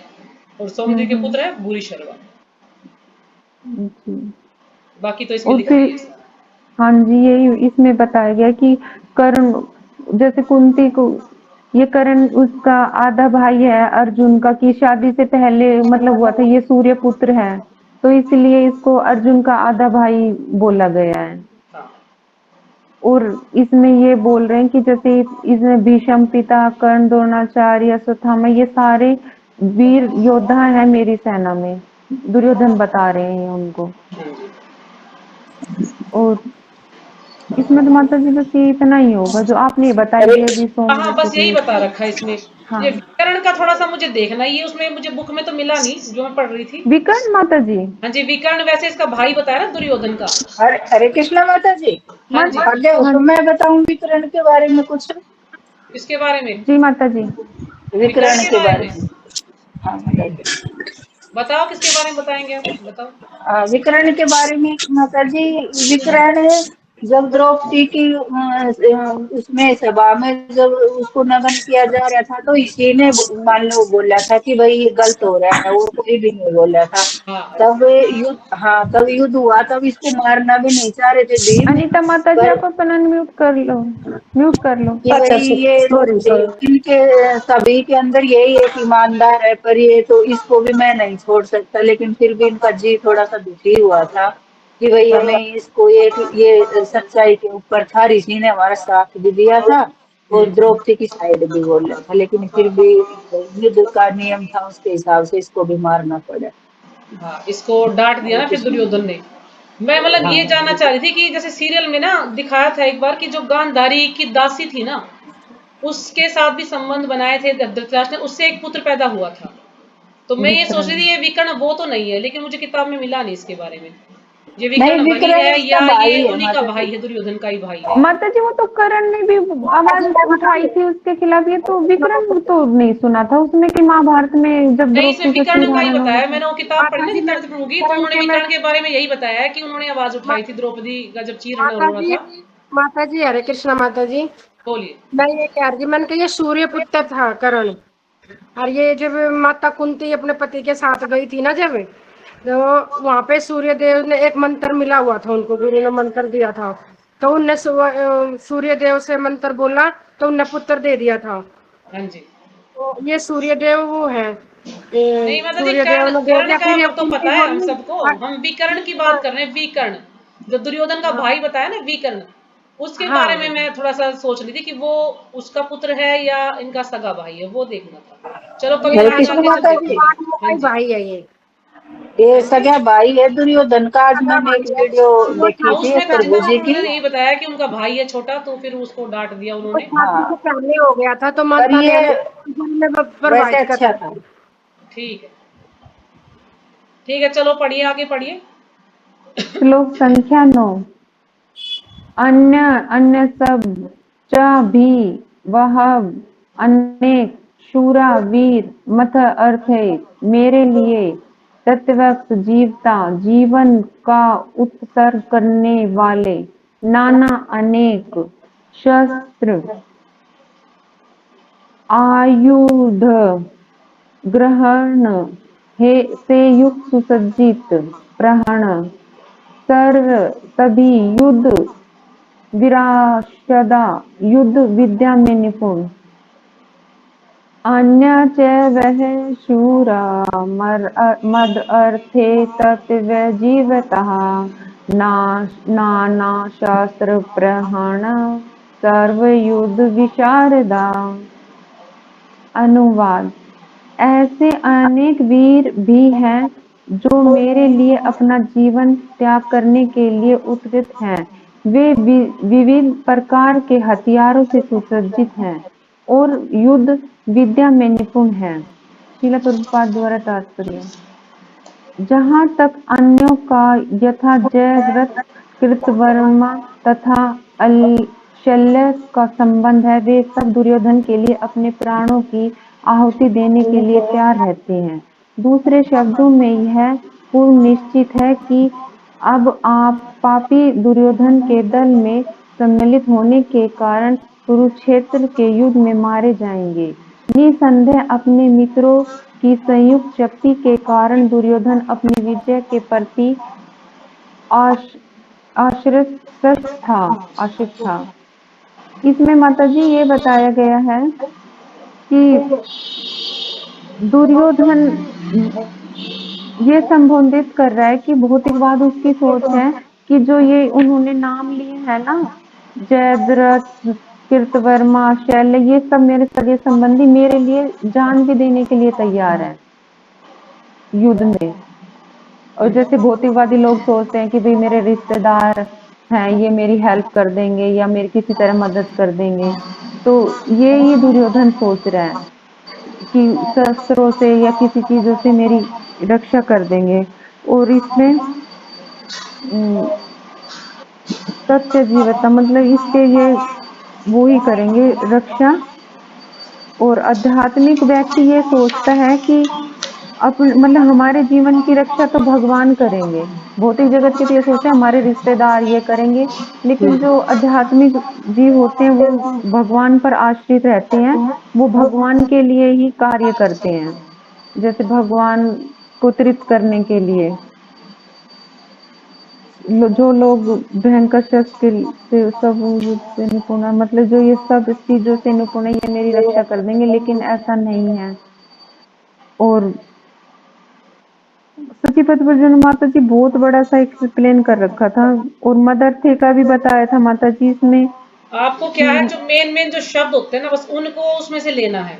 और सोमदत्ती के पुत्र है भूरी शर्वा। जी। बाकी तो इसमें और लिखा ही फिर है सब। हाँ जी, यही इसमें बताया गया कि कर्ण, जैसे कुंती को, ये कर्ण उसका आधा भाई है अर्जुन का, की शादी से पहले मतलब हुआ था, ये सूर्य पुत्र है तो इसलिए इसको अर्जुन का आधा भाई बोला गया है। हाँ और इसमें ये बोल रहे हैं कि जैसे इसमें भीष्म पिता, कर्ण, द्रोणाचार्य, अश्वत्थामा, ये सारे वीर योद्धा हैं मेरी सेना में, दुर्योधन बता रहे हैं उनको। हाँ जी। और इसमें तो माता जी बस ये इतना ही होगा जो आपने बताई है अभी हाँ हाँ, सोमदत्त बस यही की। बता रखा है इसमें। ये विकर्ण का थोड़ा सा मुझे देखना, ये उसमें मुझे बुक में तो मिला नहीं जो मैं पढ़ रही थी। विकर्ण माता जी, हाँ जी, विकर्ण वैसे इसका भाई बताया ना दुर्योधन का। हरे हरे कृष्णा माता जी। हाँ जी, आगे तो मैं बताऊं विकर्ण के बारे में कुछ, इसके बारे में, जी माता जी। विकर्ण विकर्ण के के बारे बारे में में। हाँ माता जी। बताओ, किसके बारे में बताएंगे आप, बताओ। विकर्ण के बारे में माता जी, विकर्ण जब द्रौपदी की उसमें सभा में जब उसको नमन किया जा रहा था, तो इसी ने मान लो बोला था कि भाई ये गलत हो रहा है, और कोई भी नहीं बोला था। हाँ तब युद्ध, हाँ तब युद्ध हुआ, तब इसको मारना भी नहीं चाह रहे थे भीम, अनीता माता जी, पर आप अपन अनम्यूट कर लो, म्यूट कर लो। कि अच्छा, भाई ये सॉरी सॉरी। इनके सभी के अंदर यही एक ईमानदार है, पर ये तो इसको भी मैं नहीं छोड़ सकता। लेकिन फिर भी इनका जी थोड़ा सा दुखी हुआ था कि भाई हमें इसको ये सच्चाई के ऊपर था, ऋषि ने हमारा साथ भी दिया था और द्रौपदी की साइड भी बोला था, लेकिन फिर भी युद्ध का नियम था, उसके हिसाब से इसको भी मारना पड़ा। हाँ, इसको डांट दिया हरे ना फिर कृष्ण। दुर्योधन ने। मैं मतलब हाँ ये जानना चाह रही थी कि जैसे सीरियल में ना दिखाया था एक बार कि जो गांधारी की दासी थी ना, उसके साथ भी संबंध बनाए थे धृतराष्ट्र ने, उससे एक पुत्र पैदा हुआ था। तो मैं ये सोच रही थी ये विकर्ण वो तो नहीं है, लेकिन मुझे किताब में मिला नहीं इसके बारे में, ये नहीं, विकर्ण वही विकर्ण है इसका या भाई ये है उन्हीं का माता भाई जी। है, दुर्योधन का ही भाई है। माता जी, वो तो करण ने भी आवाज उठाई थी उसके खिलाफ, ये तो विक्रम तो नहीं सुना था उसमें कि महाभारत में जब नहीं, इसमें द्रौपदी का विकर्ण सिर का ही हरण हो बताया, गया मैंने वो किताब पढ़ी माता ना जी मैं चित्तरंजन प्रभु की, तो करण उन्होंने के मैं विकर्ण के बारे में यही बताया है कि उन्होंने आवाज मा, उठाई थी द्रौपदी का जब चीर हरण माता हो रहा जी, था। माता जी हरे कृष्णा माता जी। बोलिए। मैं ये कह रही थी, मैंने कहा ये सूर्य पुत्र था करण। और ये जब माता कुंती अपने पति के साथ गई थी ना, जब तो वहां पे सूर्य देव ने एक मंत्र मिला हुआ था उनको, गुरु ने मंत्र दिया था, तो उनने सूर्य देव से मंत्र बोला, तो उनने पुत्र दे दिया था। हाँ जी, तो ये सूर्य देव वो है, नहीं मतलब जी, सूर्य देव कर्ण ने दे कर्ण दिया। का फिर ये तो कुंती पता है हम बोली। सबको, हाँ हम विकर्ण की बात कर रहे हैं, विकर्ण जो दुर्योधन का भाई बताया ना, विकर्ण, उसके बारे में हाँ मैं थोड़ा सा सोच रही थी कि वो उसका पुत्र है या इनका सगा भाई है, वो देखना था। चलो कभी हरे आगे कृष्ण आगे सब माता जी, देखेंगे। हाँ भाई जी, भाई है ये। ये हाँ जी, सगा भाई है दुर्योधन का। आज सगा मैंने भाई एक है। वीडियो वो हाँ देखी थी उसमें प्रभु चिंतन जी प्रभु की। ने यही बताया कि उनका भाई है छोटा, तो फिर उसको डांट दिया वो उन्होंने। शादी से हाँ, पहले हो गया था, तो पर माता ने ये हमें में वैसे प्रवाहित अच्छा कर। था। ठीक है, ठीक है, चलो पढ़िए, आगे पढ़िए। श्लोक संख्या 9। अन्य अन्य सब च भी वह अनेक शूरा वीर मथ अर्थ है मेरे लिए तत्वक्त जीवता जीवन का उत्सर्ग करने वाले नाना अनेक शस्त्र आयुध ग्रहण हे से युक्त सुसज्जित प्रहण सर्व सभी युद्ध विराशदा युद्ध विद्या में निपुण अन्य च वह शूरा मद अर्थे तत्व जीवतः नाना शास्त्र प्रहण सर्व युद्ध विशारदा। अनुवाद। ऐसे अनेक वीर भी हैं जो मेरे लिए अपना जीवन त्याग करने के लिए उद्यत हैं। वे विविध प्रकार के हथियारों से सुसज्जित हैं और युद्ध विद्या में निपुण हैं। श्रील प्रभुपाद द्वारा तात्पर्य। जहाँ तक अन्यों का यथा जयद्रथ कृतवर्मा तथा शल्य का संबंध है, वे सब दुर्योधन के लिए अपने प्राणों की आहुति देने के लिए तैयार रहते हैं। दूसरे शब्दों में यह पूर्ण निश्चित है कि अब आप पापी दुर्योधन के दल में सम्मिलित होने के कारण कुरुक्षेत्र के युद्ध में मारे जाएंगे। निसंदेह अपने मित्रों की संयुक्त शक्ति के कारण दुर्योधन अपनी विजय के प्रति आश्रित था। इसमें माताजी ये बताया गया है कि दुर्योधन ये संबोधित कर रहा है कि भौतिकवाद उसकी सोच है कि जो ये उन्होंने नाम लिए है ना, जयद्रथ कृतवर्मा शल्य, ये सब मेरे सगे संबंधी मेरे लिए जान भी देने के लिए तैयार है युद्ध में। और जैसे भौतिकवादी लोग सोचते हैं कि भाई मेरे रिश्तेदार हैं, ये मेरी हेल्प कर देंगे या मेरी किसी तरह मदद कर देंगे, तो ये दुर्योधन सोच रहा है। कि शस्त्रों से या किसी चीजों से मेरी रक्षा कर देंगे। और इसमें सत्य जीवता मतलब इसके ये वो ही करेंगे रक्षा। और आध्यात्मिक व्यक्ति ये सोचता है कि अपन मतलब हमारे जीवन की रक्षा तो भगवान करेंगे। भौतिक जगत के तो ये सोचते हैं हमारे रिश्तेदार ये करेंगे, लेकिन जो आध्यात्मिक जीव होते हैं वो भगवान पर आश्रित रहते हैं, वो भगवान के लिए ही कार्य करते हैं, जैसे भगवान को तृप्त करने के लिए। जो लोग भयंकर शस्त्र से सब से निपुण है, मतलब जो ये सब चीजों से निपुण है, ये मेरी रक्षा कर देंगे, लेकिन ऐसा नहीं है। और सचीपत भजन माता जी बहुत बड़ा सा एक्सप्लेन कर रखा था, और मदर थे का भी बताया था माता जी इसमें आपको क्या है, कि जो मेन जो शब्द होते हैं ना, बस उनको उसमें से लेना है।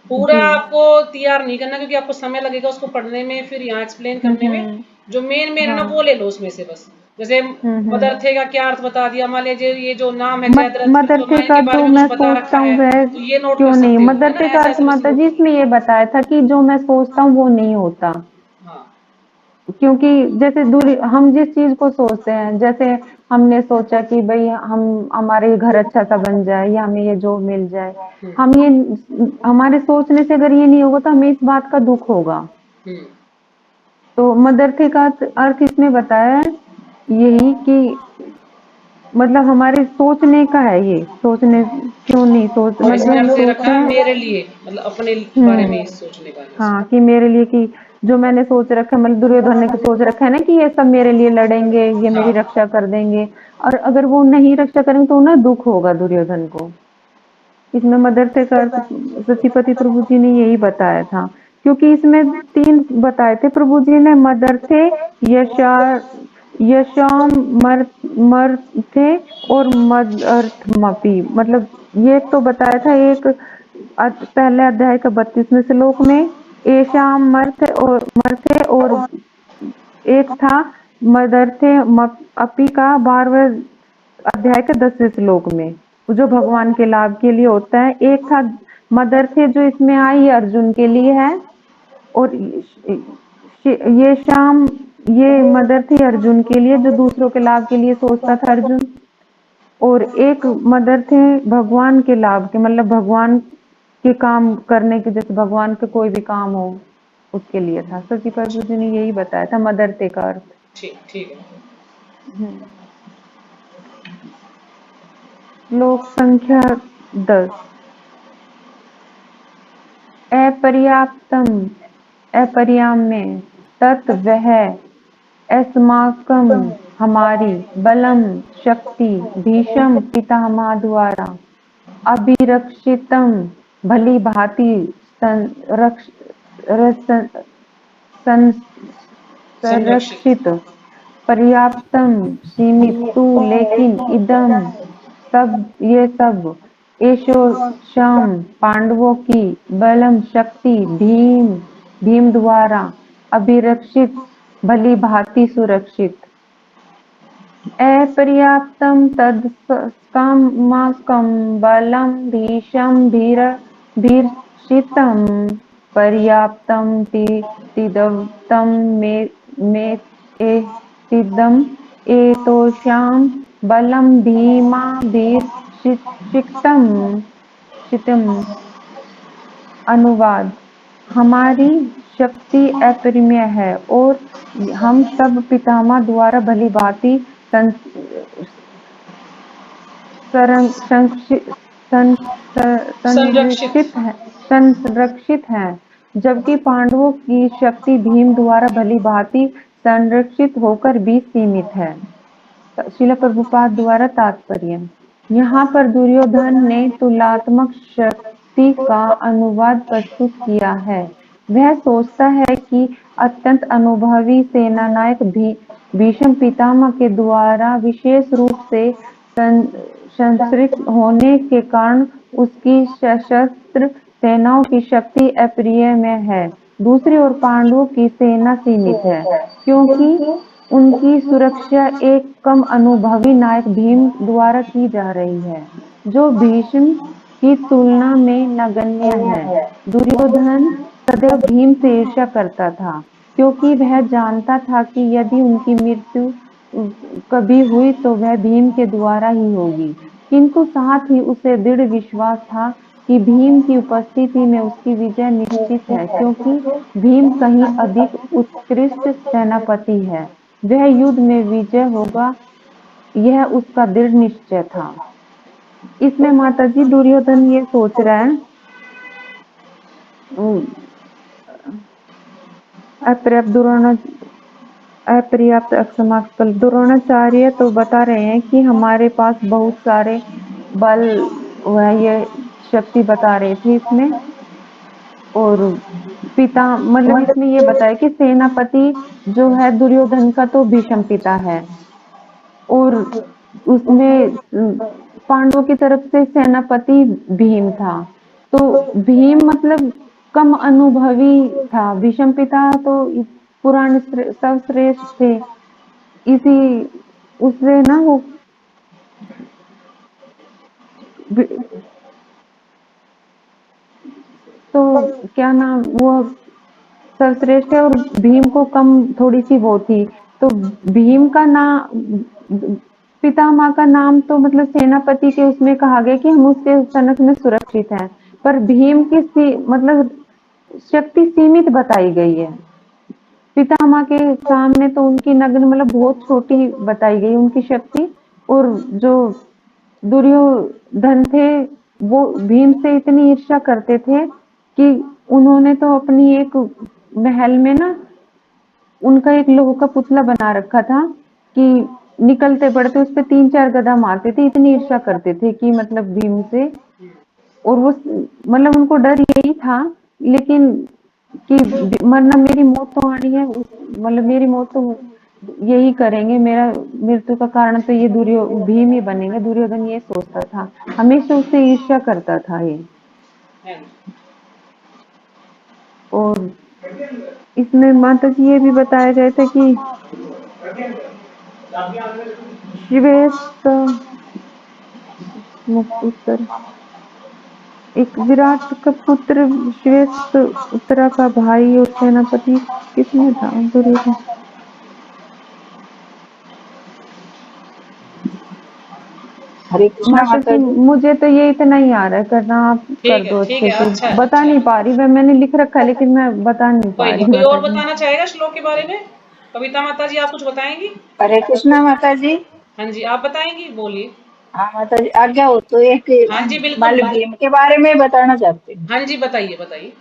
पूरा जी आपको तैयार नहीं करना, क्योंकि आपको समय लगेगा उसको पढ़ने में, फिर यहाँ एक्सप्लेन करने में। हम्म जो मेन है ना, हाँ वो ले लो उसमें से बस। जैसे हम्म। मदर थे का क्या अर्थ बता दिया, मान लीजिए ये जो नाम है जयद्रथ मदर थे कृतवर्मा, का इनके बारे जो में कुछ मैं बता सोचता रखा हूँ है, वह तो ये नोट कर क्यों नहीं, सकते हो, है मदर ना, थे का ऐसे अर्थ ऐसे बस माता नोट जी कर लो। इसमें ये बताया था कि जो मैं सोचता हूँ वो नहीं होता। हाँ क्योंकि जैसे दूरी हम जिस चीज को सोचते हैं, जैसे हमने सोचा कि भाई हम हमारे घर अच्छा सा बन जाए या हमें ये जॉब मिल जाए, हम ये हमारे सोचने से अगर ये नहीं होगा तो हमें इस बात का दुख होगा। हम्म तो मदर थे का अर्थ इसमें बताया है यही कि मतलब हमारे सोचने का है, ये सोचने क्यों नहीं सोच और मतलब जो इसमें हम अर्थ दे सोचते रखा है हैं। मेरे लिए, मतलब अपने बारे में ही सोचने का है हाँ इसमें। कि मेरे लिए कि जो मैंने सोच रखा है, मतलब दुर्योधन ने सोच रखा है ना कि ये सब मेरे लिए लड़ेंगे, ये हाँ मेरी रक्षा कर देंगे, और अगर वो नहीं रक्षा करेंगे तो उन्हें दुख होगा दुर्योधन को। इसमें मदर थे का अर्थ सतीपति प्रभु जी ने यही बताया था, क्योंकि इसमें तीन बताए थे प्रभु जी ने, मदर थे, यशा यशाम मर मर थे, और मदर्थमपि, मतलब ये तो बताया था एक पहले अध्याय का 32वें श्लोक में, एशाम मर्थे और एक था मदर्थे अपी का 12वें अध्याय के 10वें श्लोक में, जो भगवान के लाभ के लिए होता है। एक था मदर थे जो इसमें आई, ये अर्जुन के लिए है, और ये शाम ये मदर थी अर्जुन के लिए, जो दूसरों के लाभ के लिए सोचता था अर्जुन। और एक मदर थे भगवान के लाभ के, मतलब भगवान के काम करने के, जैसे भगवान के कोई भी काम हो उसके लिए था। सची प्रभु जी ने यही बताया था मदर थे का अर्थ। ठीक ठीक है। श्लोक संख्या 10। अपर्याप्तम अपर्याम्य तत् वह अस्माकं हमारी बलम शक्ति भीषम पितामह द्वारा अभिरक्षितम भली भांति संरक्षित। संरक्षित पर्याप्तम सीमित तू, लेकिन इदम सब ये सब एशो शाम पांडवों की बलम शक्ति भीम द्वारा अभिरक्षित भली भांति सुरक्षित। अपर्याप्तं तत्स्माकं बलं भीषितं पर्याप्तं तिदं मेतिदम् एतेषां बलं भीमाभिषिक्तम्। अनुवाद: हमारी शक्ति अपरिमेय है और हम सब पितामह द्वारा भली भांति संरक्षित। संरक्षित हैं, जबकि पांडवों की शक्ति भीम द्वारा भली भांति संरक्षित होकर भी सीमित है। श्रील प्रभुपाद द्वारा तात्पर्य: यहाँ पर दुर्योधन ने तुलनात्मक शक्ति का अनुवाद प्रस्तुत किया है। वह सोचता है कि अत्यंत अनुभवी सेनानायक भीष्म पितामह के द्वारा विशेष रूप से संरक्षित होने के कारण उसकी सशस्त्र सेनाओं की शक्ति अपरिमेय है। दूसरी ओर पांडवों की सेना सीमित है, क्योंकि उनकी सुरक्षा एक कम अनुभवी नायक भीम द्वारा की जा रही है, जो भीष्म की तुलना में नगण्य है। दुर्योधन सदैव भीम से ईर्ष्या करता था, क्योंकि वह जानता था कि यदि उनकी मृत्यु कभी हुई तो वह भीम के द्वारा ही होगी, किंतु साथ ही उसे दृढ़ विश्वास था कि भीम की उपस्थिति में उसकी विजय निश्चित है, क्योंकि भीम कहीं अधिक उत्कृष्ट सेनापति है। वह युद्ध में विजय होगा, यह उसका दृढ़ निश्चय था। इसमें माताजी दुर्योधन ये सोच रहा है, अपर्याप्त अक्षमास्कल द्रोणाचार्य तो बता रहे हैं कि हमारे पास बहुत सारे बल वह ये शक्ति बता रहे थे इसमें। और पिता मतलब इसमें ये बताया कि सेनापति जो है दुर्योधन का तो भीष्म पिता है, और उसमें पांडवों की तरफ से सेनापति भीम था। तो भीम मतलब कम अनुभवी था, भीष्म पिता तो पुराण सर्वश्रेष्ठ थे। इसी उससे ना वो तो क्या नाम वो सर्वश्रेष्ठ है, और भीम को कम थोड़ी सी वो थी। तो भीम का नाम पितामह का नाम तो मतलब सेनापति के उसमें कहा गया कि हम उसके सनक में सुरक्षित हैं, पर भीम की मतलब शक्ति सीमित बताई गई है। पितामह के सामने तो उनकी नग्न मतलब बहुत छोटी बताई गई उनकी शक्ति। और जो दुर्योधन थे वो भीम से इतनी ईर्ष्या करते थे कि उन्होंने तो अपनी एक महल में ना उनका एक लोह का पुतला बना रखा था कि निकलते पड़ते उस पे 3-4 गदा मारते थे, इतनी ईर्ष्या करते थे कि मतलब भीम से। और वो मतलब उनको डर यही था, लेकिन कि मरना मेरी मौत तो आनी है, मतलब मेरी मौत तो यही करेंगे, मेरा मृत्यु का कारण तो ये भीम ही बनेगा। दुर्योधन ये सोचता था, हमेशा उससे ईर्ष्या करता था ये। है। और इसमें माता जी ये भी बताया गया था कि श्वेत उत्तर एक विराट का पुत्र श्वेत उत्तरा का भाई और सेनापति किसमें था दुर्योधन। हरे कृष्णा माता माता जी जी। मुझे तो ये इतना ही आ रहा है करना, आप कर दो ठीक अच्छे है, से। अच्छा है, बता अच्छा नहीं है। पा रही, वह मैंने लिख रखा है लेकिन मैं बता नहीं पा कोई नहीं, रही कोई माता और जी। बताना चाहेगा श्लोक के बारे में? कविता माता जी आप कुछ बताएंगी? हरे कृष्णा माता जी। हाँ जी, आप बताएंगी, बोलिए। हाँ माता जी, आज्ञा हो तो एक हाँ जी, बिल्कुल माल बिल्कुल। भीम के बारे में बताना चाहते हैं हाँ जी, बताइए बताइए।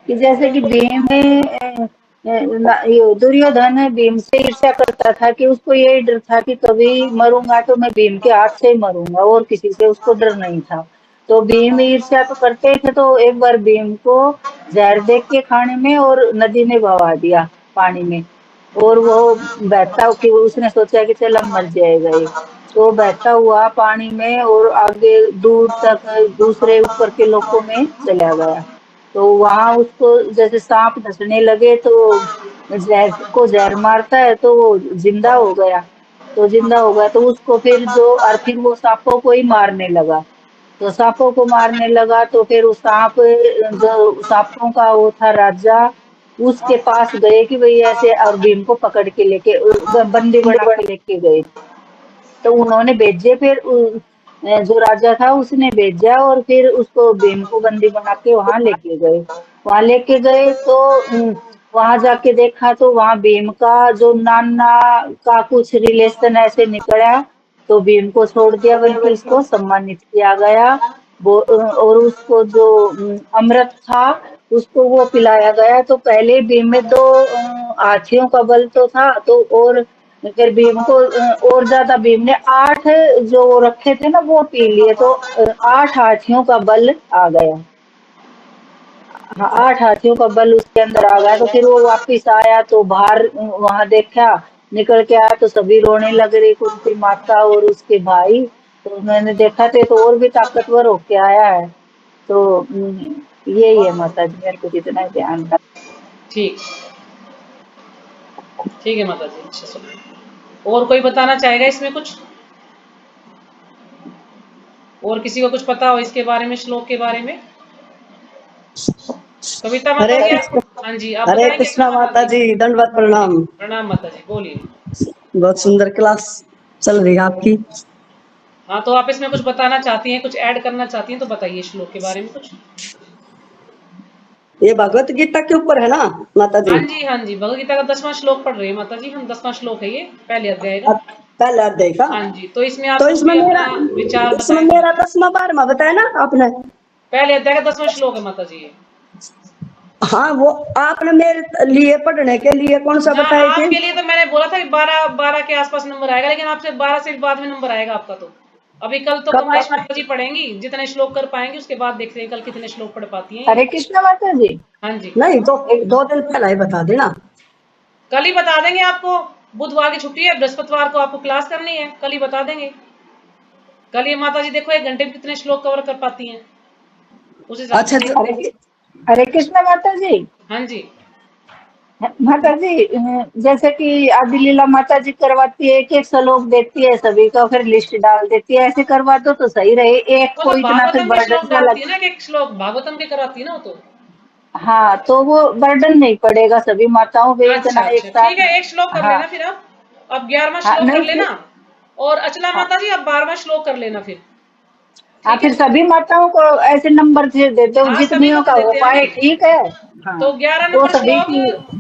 कि जैसे कि भीम में ये दुर्योधन भीम से ईर्ष्या करता था कि उसको ये डर था कि कभी मरूंगा तो मैं भीम के हाथ से ही मरूंगा, और किसी से उसको डर नहीं था। तो भीम ईर्ष्या तो करते थे, तो एक बार भीम को जहर देख के खाने में और नदी में बहा दिया, पानी में। और वो बहता कि उसने सोचा कि चल अब मर जाएगा ये, तो बहता हुआ पानी में और आगे दूर तक दूसरे ऊपर के लोकों में चला गया। तो वहां उसको जैसे सांप डसने लगे, तो जहर को जहर मारता है तो वो जिंदा हो गया। तो जिंदा हो गया तो उसको फिर और फिर वो सांपों को ही मारने लगा। तो सांपों को मारने लगा तो फिर वो सांप जो सांपों का वो था राजा, उसके पास गए कि भाई ऐसे, और भीम को पकड़ के लेके बंदी बना के लेके गए। तो उन्होंने भेजे फिर जो राजा था उसने भेजा, और फिर उसको भीम को बंदी बना के वहां लेके गए। वहां लेके गए तो वहां जाके देखा तो वहां भीम का जो नाना का कुछ रिलेशन ऐसे निकला। तो भीम को छोड़ दिया, बल्कि उसको सम्मानित किया गया। और उसको जो अमृत था उसको वो पिलाया गया। तो पहले भीम में तो हाथियों का बल तो था, तो और फिर भीम को और ज्यादा भीम ने 8 जो वो रखे थे ना वो पी लिए, तो 8 हाथियों का बल आ गया। हाँ, 8 हाथियों का बल उसके अंदर आ गया। तो फिर वो वापिस आया तो बाहर वहां देखा, निकल के आया तो सभी रोने लग रही, कुंती माता और उसके भाई। तो मैंने देखा तो और भी ताकतवर होके आया है। तो यही है माता जी, मेरे को जितना ही ध्यान है। ठीक, ठीक है माता जी, अच्छा सुनो। और कोई बताना चाहेगा इसमें कुछ? और किसी को कुछ पता हो इसके बारे में, श्लोक के बारे में? कविता माता हरे जी कृष्ण। हाँ जी, आप हरे बताएंगे कृष्णा क्या माता जी, दंडवत प्रणाम। प्रणाम माता जी, बोलिए। बहुत सुंदर क्लास चल रही है आपकी। हाँ, तो आप इसमें कुछ बताना चाहती हैं, कुछ ऐड करना चाहती हैं तो बताइए श्लोक के बारे में कुछ। ये भगवत गीता के ऊपर है ना माता जी? हाँ जी, भगवत गीता का 10वां श्लोक पढ़ रहे हैं माता जी हम। 10वां श्लोक है ये, पहले अध्याय का। अब पहला अध्याय का। हाँ जी, तो इसमें आप तो कुछ भी अपना विचार इसमें बताएं। मेरा 10वां 12वां बताया ना आपने? पहले अध्याय का 10वां श्लोक है माता जी ये। हाँ, वो आपने मेरे लिए पढ़ने के लिए कौन सा हाँ, बताए थे? आपके लिए तो मैंने बोला था कि 12 के आसपास नंबर आएगा, लेकिन आपसे 12 से भी बाद में नंबर आएगा आपका। तो अभी कल तो कब कमलेश आएगा? माता जी पढ़ेंगी, जितने श्लोक कर पाएंगे उसके बाद देखते हैं कल कितने श्लोक पढ़ पाती हैं हरे ये। कृष्ण माता जी। हाँ जी, नहीं तो 2 दिन पहला ही बता देना। कल ही बता देंगे आपको। बुधवार की छुट्टी है, बृहस्पतिवार को आपको क्लास करनी है, कल ही बता देंगे। कल ये माता जी देखो 1 घंटे में कितने श्लोक कवर कर पाती हैं, उस हिसाब अच्छा से। हरे कृष्ण माता जी। हाँ जी, माता जी जैसे कि आदि लीला माता जी करवाती है, एक एक श्लोक देती है सभी का, फिर लिस्ट डाल देती है, ऐसे करवा दो तो सही रहे। एक वो को तो इतना फिर भागवतम के श्लोक बर्डन सा डालती लग। है ना, एक श्लोक भागवतम के कराती है ना वो तो। हाँ, तो वो बर्डन नहीं पड़ेगा सभी माताओं पे अच्छा इतना एक अच्छा, ठीक साथ। है, एक श्लोक कर हाँ लेना फिर आप। अब 11वां हाँ, श्लोक कर नहीं लेना। फिर। और अचला हाँ माता जी अब 12वां श्लोक कर लेना फिर। हाँ, ठीक है, फिर सभी माताओं को ऐसे नंबर दे देते हो हाँ सभी को जितनियों तो का हो देते हैं पाए, अभी। ठीक है। हाँ, तो 11 वो नंबर सभी श्लोक की।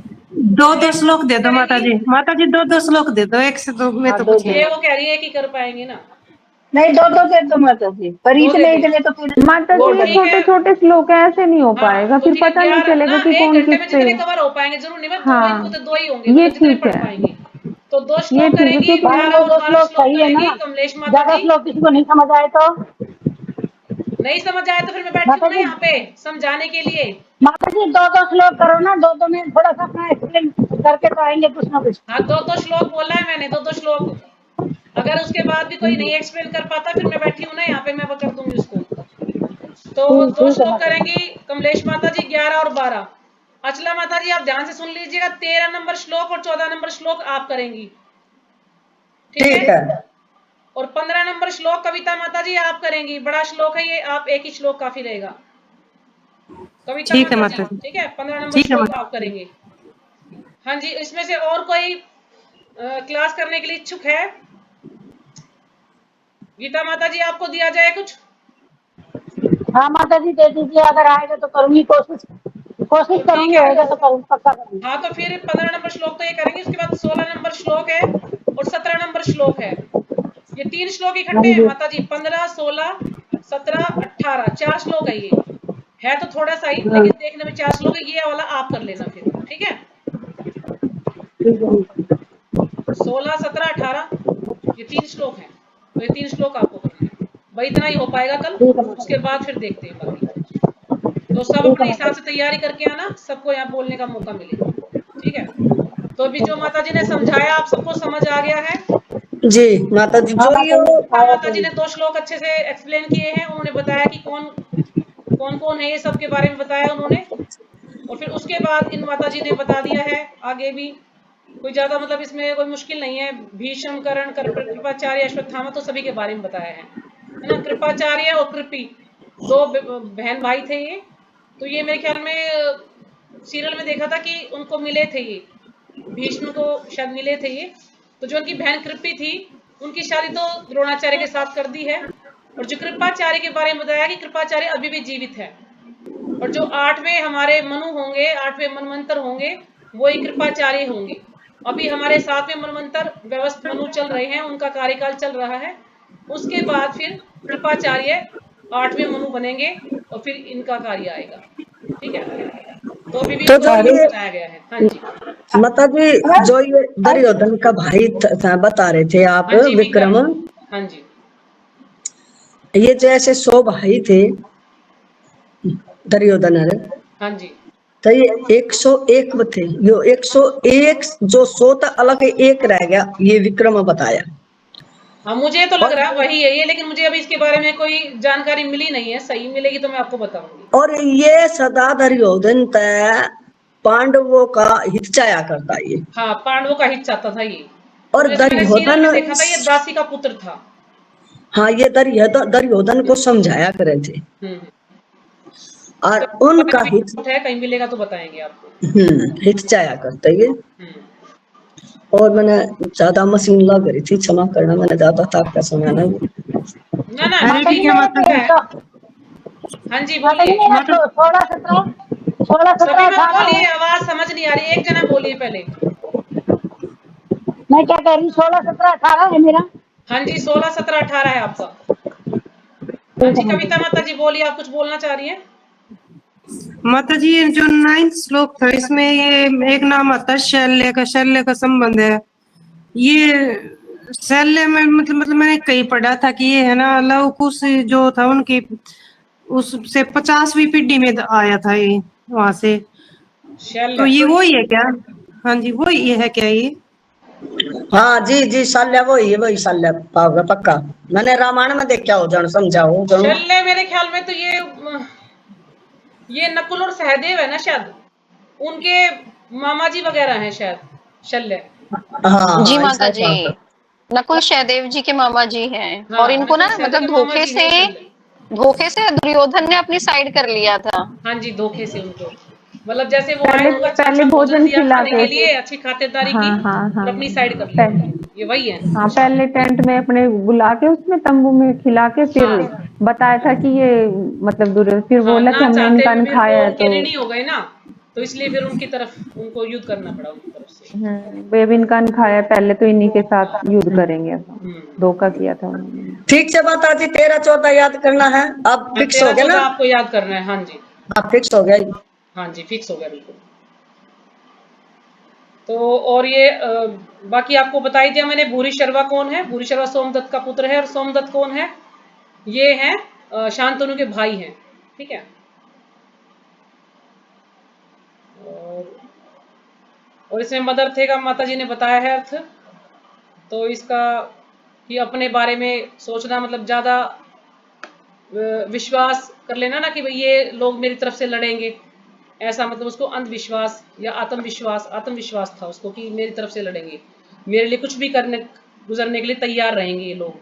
दो दो श्लोक दे दो माता करेंगी। जी। माता जी दो दो श्लोक दे दो, एक से दो में हाँ, तो दो कुछ दो। नहीं। ये वो कह रही है कि कर पाएंगे ना। नहीं, दो दो दे दो माता जी, पर दो दे इतने दे। इतने तो फिर माता तो जी ये बर्डन ठीक है। है। छोटे छोटे श्लोक है, ऐसे नहीं हो हाँ, पाएगा, तो फिर ठीक है, पता नहीं 11 चलेगा ना, कि 1 कौन घंटे में किससे। जितने कवर हो पाएंगे, जरूर नहीं, बस दो, इनको हाँ, तो 2 ही होंगे, ये मतलब जितने ठीक पढ़ है, पाएंगे। तो 2 ये श्लोक ठीक है करेंगी, क्योंकि 12 11 और दो 12 श्लोक श्लोक सही है करेंगी ना। कमलेश माता ज्यादा जी। श्लोक किसी को नहीं समझ आए तो नहीं समझ आए तो फिर मैं बैठी माता हूँ ना जी। यहाँ पे समझाने के लिए। माता जी दो दो श्लोक करो ना, दो दो में थोड़ा सा अपना एक्सप्लेन करके तो आएंगे कुछ ना कुछ। हाँ, 2 श्लोक बोला है मैंने, 2 श्लोक। अगर उसके बाद भी कोई नहीं एक्सप्लेन कर पाता, फिर मैं बैठी हूँ ना यहाँ पे, मैं वो कर दूंगी उसको। तो ठीक 2 ठीक है श्लोक माता जी। करेंगी कमलेश माता जी, 11 और 12। अचला माता जी आप ध्यान से सुन लीजिएगा, 13 नंबर श्लोक और 14 नंबर श्लोक आप करेंगी। ठीक है। ठीक है। और 15 नंबर श्लोक कविता माता जी आप करेंगी। बड़ा श्लोक है ये, आप एक ही श्लोक काफी रहेगा। कविता ठीक है माता जी, माता जी। ठीक है, 15 नंबर ठीक है श्लोक माता आप करेंगे। हाँ जी, इसमें से और कोई क्लास करने के लिए इच्छुक है? गीता माता जी आपको दिया जाए कुछ? हाँ माता जी दे दीजिए, अगर आएगा तो करूंगी कोशिश। कोशिश तो ठीक करूंगी, है। होएगा तो करूँ, पक्का करूंगी। हाँ, तो फिर 15 नंबर श्लोक तो ये करेंगे, उसके बाद 16 नंबर श्लोक है और 17 नंबर श्लोक है। ये 3 श्लोक हाँ इकट्ठे हैं जी। माता जी, 15 16 17 18, 4 श्लोक है ये। है तो थोड़ा सा ही, हाँ, लेकिन देखने में 4 श्लोक है। ये वाला आप कर लेना फिर, ठीक है। ठीक है। 16 17 18 ये 3 श्लोक हैं, तो ये 3 श्लोक आपको करने हैं भाई। इतना ही हो पाएगा कल, ठीक है माता उसके जी। बाद फिर देखते हैं बाकी। तो सब ठीक है अपने माता हिसाब से जी। तैयारी करके आना, सबको यहाँ बोलने का मौका मिले, ठीक है। तो अभी जो माता जी ने समझाया आप सबको समझ आ गया है। जी माता जी, हाँ जो माता ये जी, आया माता तो जी ने 2 श्लोक अच्छे से एक्सप्लेन किए हैं, उन्होंने बताया कि कौन कौन कौन है, ये सब के बारे में बताया उन्होंने। और फिर उसके बाद इन माता जी ने बता दिया है आगे भी। कोई ज्यादा मतलब इसमें कोई मुश्किल नहीं है। भीष्म कर्ण कृपाचार्य अश्वत्थामा तो सभी के बारे में बताया है ना। कृपाचार्य और कृपी 2 बहन भाई थे ये। तो ये मेरे ख्याल में सीरियल में देखा था कि उनको मिले थे ये, भीष्म को शायद मिले थे ये। तो जो उनकी बहन कृपी थी, उनकी शादी तो द्रोणाचार्य के साथ कर दी है। और जो कृपाचार्य के बारे में बताया कि कृपाचार्य अभी भी जीवित है। और जो 8वें हमारे मनु होंगे, 8वें मनवंतर होंगे, वो ही कृपाचार्य होंगे। अभी हमारे 7वें मनवंतर व्यवस्थ मनु चल रहे हैं, उनका कार्यकाल चल रहा है। उसके बाद फिर कृपाचार्य 8वें मनु बनेंगे और फिर इनका कार्य आएगा, ठीक है। तो अभी भी तो इसको जो वही ये बताया गया है। हाँ जी, माता जी, जो ये दुर्योधन का भाई बता रहे थे आप, हाँ जी विक्रम, विक्रम, हाँ जी, ये जैसे 100 भाई थे दुर्योधन है, हाँ जी। तो ये 101 थे। यो 101 जो 100 था, अलग एक रह गया, ये विक्रम बताया। हाँ, मुझे तो लग और रहा है वही है ये, लेकिन मुझे अभी इसके बारे में कोई जानकारी मिली नहीं है। सही मिलेगी तो मैं आपको बताऊंगी। और ये सदा दुर्योधन तय पांडवों का हित चाया करता ये। हाँ, पांडवों का हित चाहता था ये। और तो जैसे मैंने सीरियल दुर्योधन में देखा था, ये दासी का पुत्र था। हाँ ये दुर्योधन को समझाया करे थे हम्म। और तो उनका हित है, कहीं मिलेगा तो बताएंगे आपको। हित चाया करते ये। हम्म। और मैंने ज्यादा मशीन लग रही थी, क्षमा करना, मैंने ज्यादा ताक का सुना ना। ना ना अरे माता जी ठीक है मेरे माता पे जी। है। हाँ जी माता जी बोलिए। मेरा माता 16 सभी 17 मत 18 बोलिए, है। आवाज समझ नहीं आ रही, एक जना बोलिए पहले। मैं क्या कह रही हूँ, 16 17 18 है मेरा। हाँ जी 16 17 18 है आपका। हाँ ठीक जी है माता कविता जी। माता जी बोलिए, आप कुछ बोलना चाह रही हैं। माता जी ये जो 9th श्लोक था इसमें ये एक नाम आता है शल्य का संबंध है। ये शल्य में मतलब मैंने कहीं पढ़ा था कि ये है ना लव कुश जो था उनकी उससे 50वीं पीढ़ी में आया था ये वहां से। तो शैल्य। ये वही है क्या? हाँ जी वही है क्या ये? हाँ जी जी, शल्य वही शल्य पाओगे पक्का। मैंने रामायण में देखा हो, जन समझाओ जन। शल्य मेरे ख्याल में तो ये नकुल और सहदेव है ना शायद, उनके मामा जी वगैरह हैं शायद शल्य। हाँ जी हाँ माता ऐसा जी, बात है। नकुल सहदेव जी के मामा जी हैं और हाँ इनको ना नकुल सहदेव मतलब के मामा जी हैं शल्य। धोखे से दुर्योधन ने अपनी साइड कर लिया था। हाँ जी धोखे से उनको, मतलब जैसे वो आए पहले उनको अच्छा पहले अच्छा भोजन भोजन दिया खिला खाने के। के लिए, अच्छी खातिरदारी हाँ की हाँ हाँ। और अपनी साइड कर लिया पह, उनको, ये वही है। हाँ पहले टेंट में अपने बुला के उसमें तंबू में खिला के फिर हाँ बताया था कि ये मतलब फिर हाँ, बोला कि ना हमने चाहते इनका हुए अन्न भी वो खाया है उनके तो ऋणी हो गए ना, तो इसलिए फिर उनकी तरफ उनको युद्ध करना पड़ा उनकी तरफ से। बेबी इनका अन्न खाया है, पहले तो इन्हीं के साथ युद्ध करेंगे। ऐसा हम्म। धोखा किया था उन्होंने। ठीक से माता जी, 13 14 याद करना है। अब हाँ फिक्स हो 13 गया 14 ना? आपको याद करना है। हाँ जी। अब फिक्स हो गया। हाँ जी फिक्स हो गया बिल्कुल। तो और ये बाकी आपको बता ही दिया मैंने, भूरी शर्वा कौन है। भूरी शर्वा सोमदत्त का पुत्र है, और सोमदत्त कौन है, ये हैं शांतनु के भाई हैं, ठीक है। और इसमें मदर थे का माता जी ने बताया है अर्थ। तो इसका कि अपने बारे में सोचना, मतलब ज्यादा विश्वास कर लेना ना कि भाई ये लोग मेरी तरफ से लड़ेंगे, ऐसा मतलब उसको अंधविश्वास या आत्मविश्वास था उसको कि मेरी तरफ से लड़ेंगे, मेरे लिए कुछ भी करने गुजरने के लिए तैयार रहेंगे ये लोग,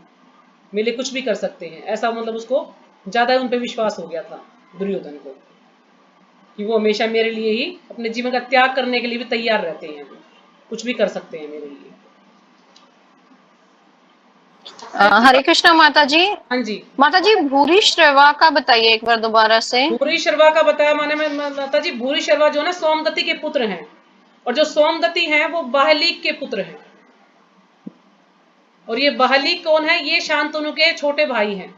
मेरे लिए कुछ भी कर सकते हैं, ऐसा मतलब उसको ज्यादा उन पर विश्वास हो गया था दुर्योधन को, कि वो हमेशा मेरे लिए ही अपने जीवन का त्याग करने के लिए भी तैयार रहते हैं, कुछ भी कर सकते हैं मेरे लिए। हरे कृष्णा माता जी। हाँ जी। माता जी भूरी श्रवा का बताइए एक बार दोबारा से। भूरी शर्वा का बताया माने में माता जी, भूरी शर्वा जो है ना सोमदत्ती के पुत्र हैं, और जो सोमदत्ती हैं वो बाहलीक के पुत्र हैं। और ये बाहलीक कौन है, ये शांतनु के छोटे भाई हैं।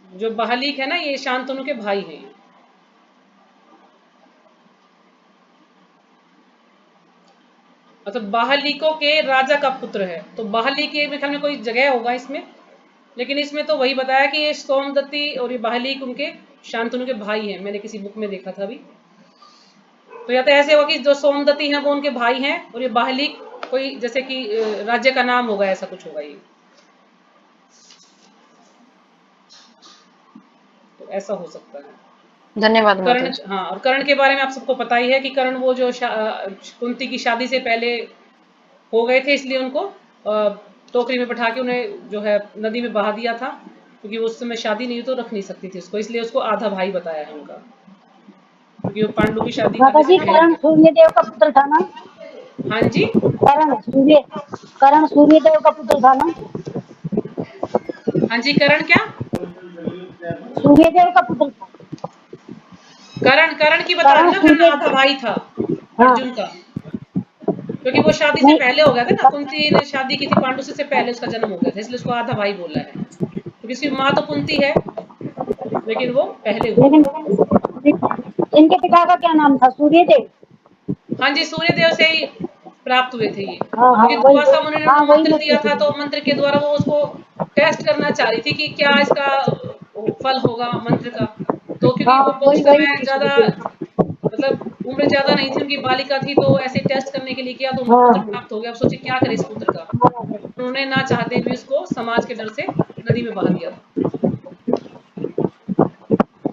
जो बाहलीक है ना ये शांतनु के भाई हैं। मतलब बाहलीकों के राजा का पुत्र है, तो बाहलीक के मेरे ख्याल में कोई जगह होगा इसमें, लेकिन इसमें तो वही बताया कि ये सोमदत्ती और ये बाहलीक उनके शांतनु के भाई हैं, मैंने किसी बुक में देखा था अभी। तो या तो ऐसे होगा कि जो सोमदत्ती हैं वो उनके भाई हैं, और ये बाहलीक कोई जैसे कि राज्य का नाम होगा, ऐसा कुछ होगा ये, तो ऐसा हो सकता है। धन्यवाद माता कर्ण, जी। हाँ, और कर्ण के बारे में आप सबको पता ही है कि कर्ण वो जो कुंती की शादी से पहले हो गए थे, इसलिए उनको टोकरी में बैठा के उन्हें जो है नदी में बहा दिया था, क्योंकि उस समय शादी नहीं तो रख नहीं सकती थी उसको, इसलिए उसको आधा भाई बताया है उनका, क्योंकि वो पांडु की शादी माता करने से जी पहले करण हुई। सूर्य देव का पुत्र था ना। हाँ जी। करण सूर्य देव का पुत्र था ना। हाँ जी कर्ण क्या, सूर्य देव का पुत्र था। कर्ण कर्ण की बता रही करण हूँ ना, कर्ण सूर्य। आधा भाई था हाँ अर्जुन का, क्योंकि वो शादी से नहीं पहले हो गया था ना, कुंती ने शादी की थी पांडु से पहले उसका जन्म हो गया था, इसलिए उसको आधा भाई बोला है, क्योंकि उसकी माँ तो कुंती है लेकिन वो पहले हुई लेकिन थी। इनके पिता का क्या नाम था, सूर्य देव। हाँ जी सूर्य देव से ही प्राप्त हुए थे ये, हाँ हाँ क्योंकि वही। दुर्वासा मुनि ने हाँ उनको वही मंत्र मैं दिया पूछ था, रही तो हूँ। मंत्र के द्वारा वो उसको टेस्ट करना चाह रही थी कि क्या इसका फल होगा मंत्र का, तो क्योंकि हाँ वो उस वही वही समय पूछ रही ज्यादा थी। मतलब उम्र ज्यादा नहीं थी उनकी, बालिका थी, तो ऐसे टेस्ट करने के लिए किया तो उनको पुत्र हाँ प्राप्त हो गया। अब सोचे क्या करे इस पुत्र का, उन्होंने ना चाहते भी उसको समाज के डर से नदी में बहा दिया था।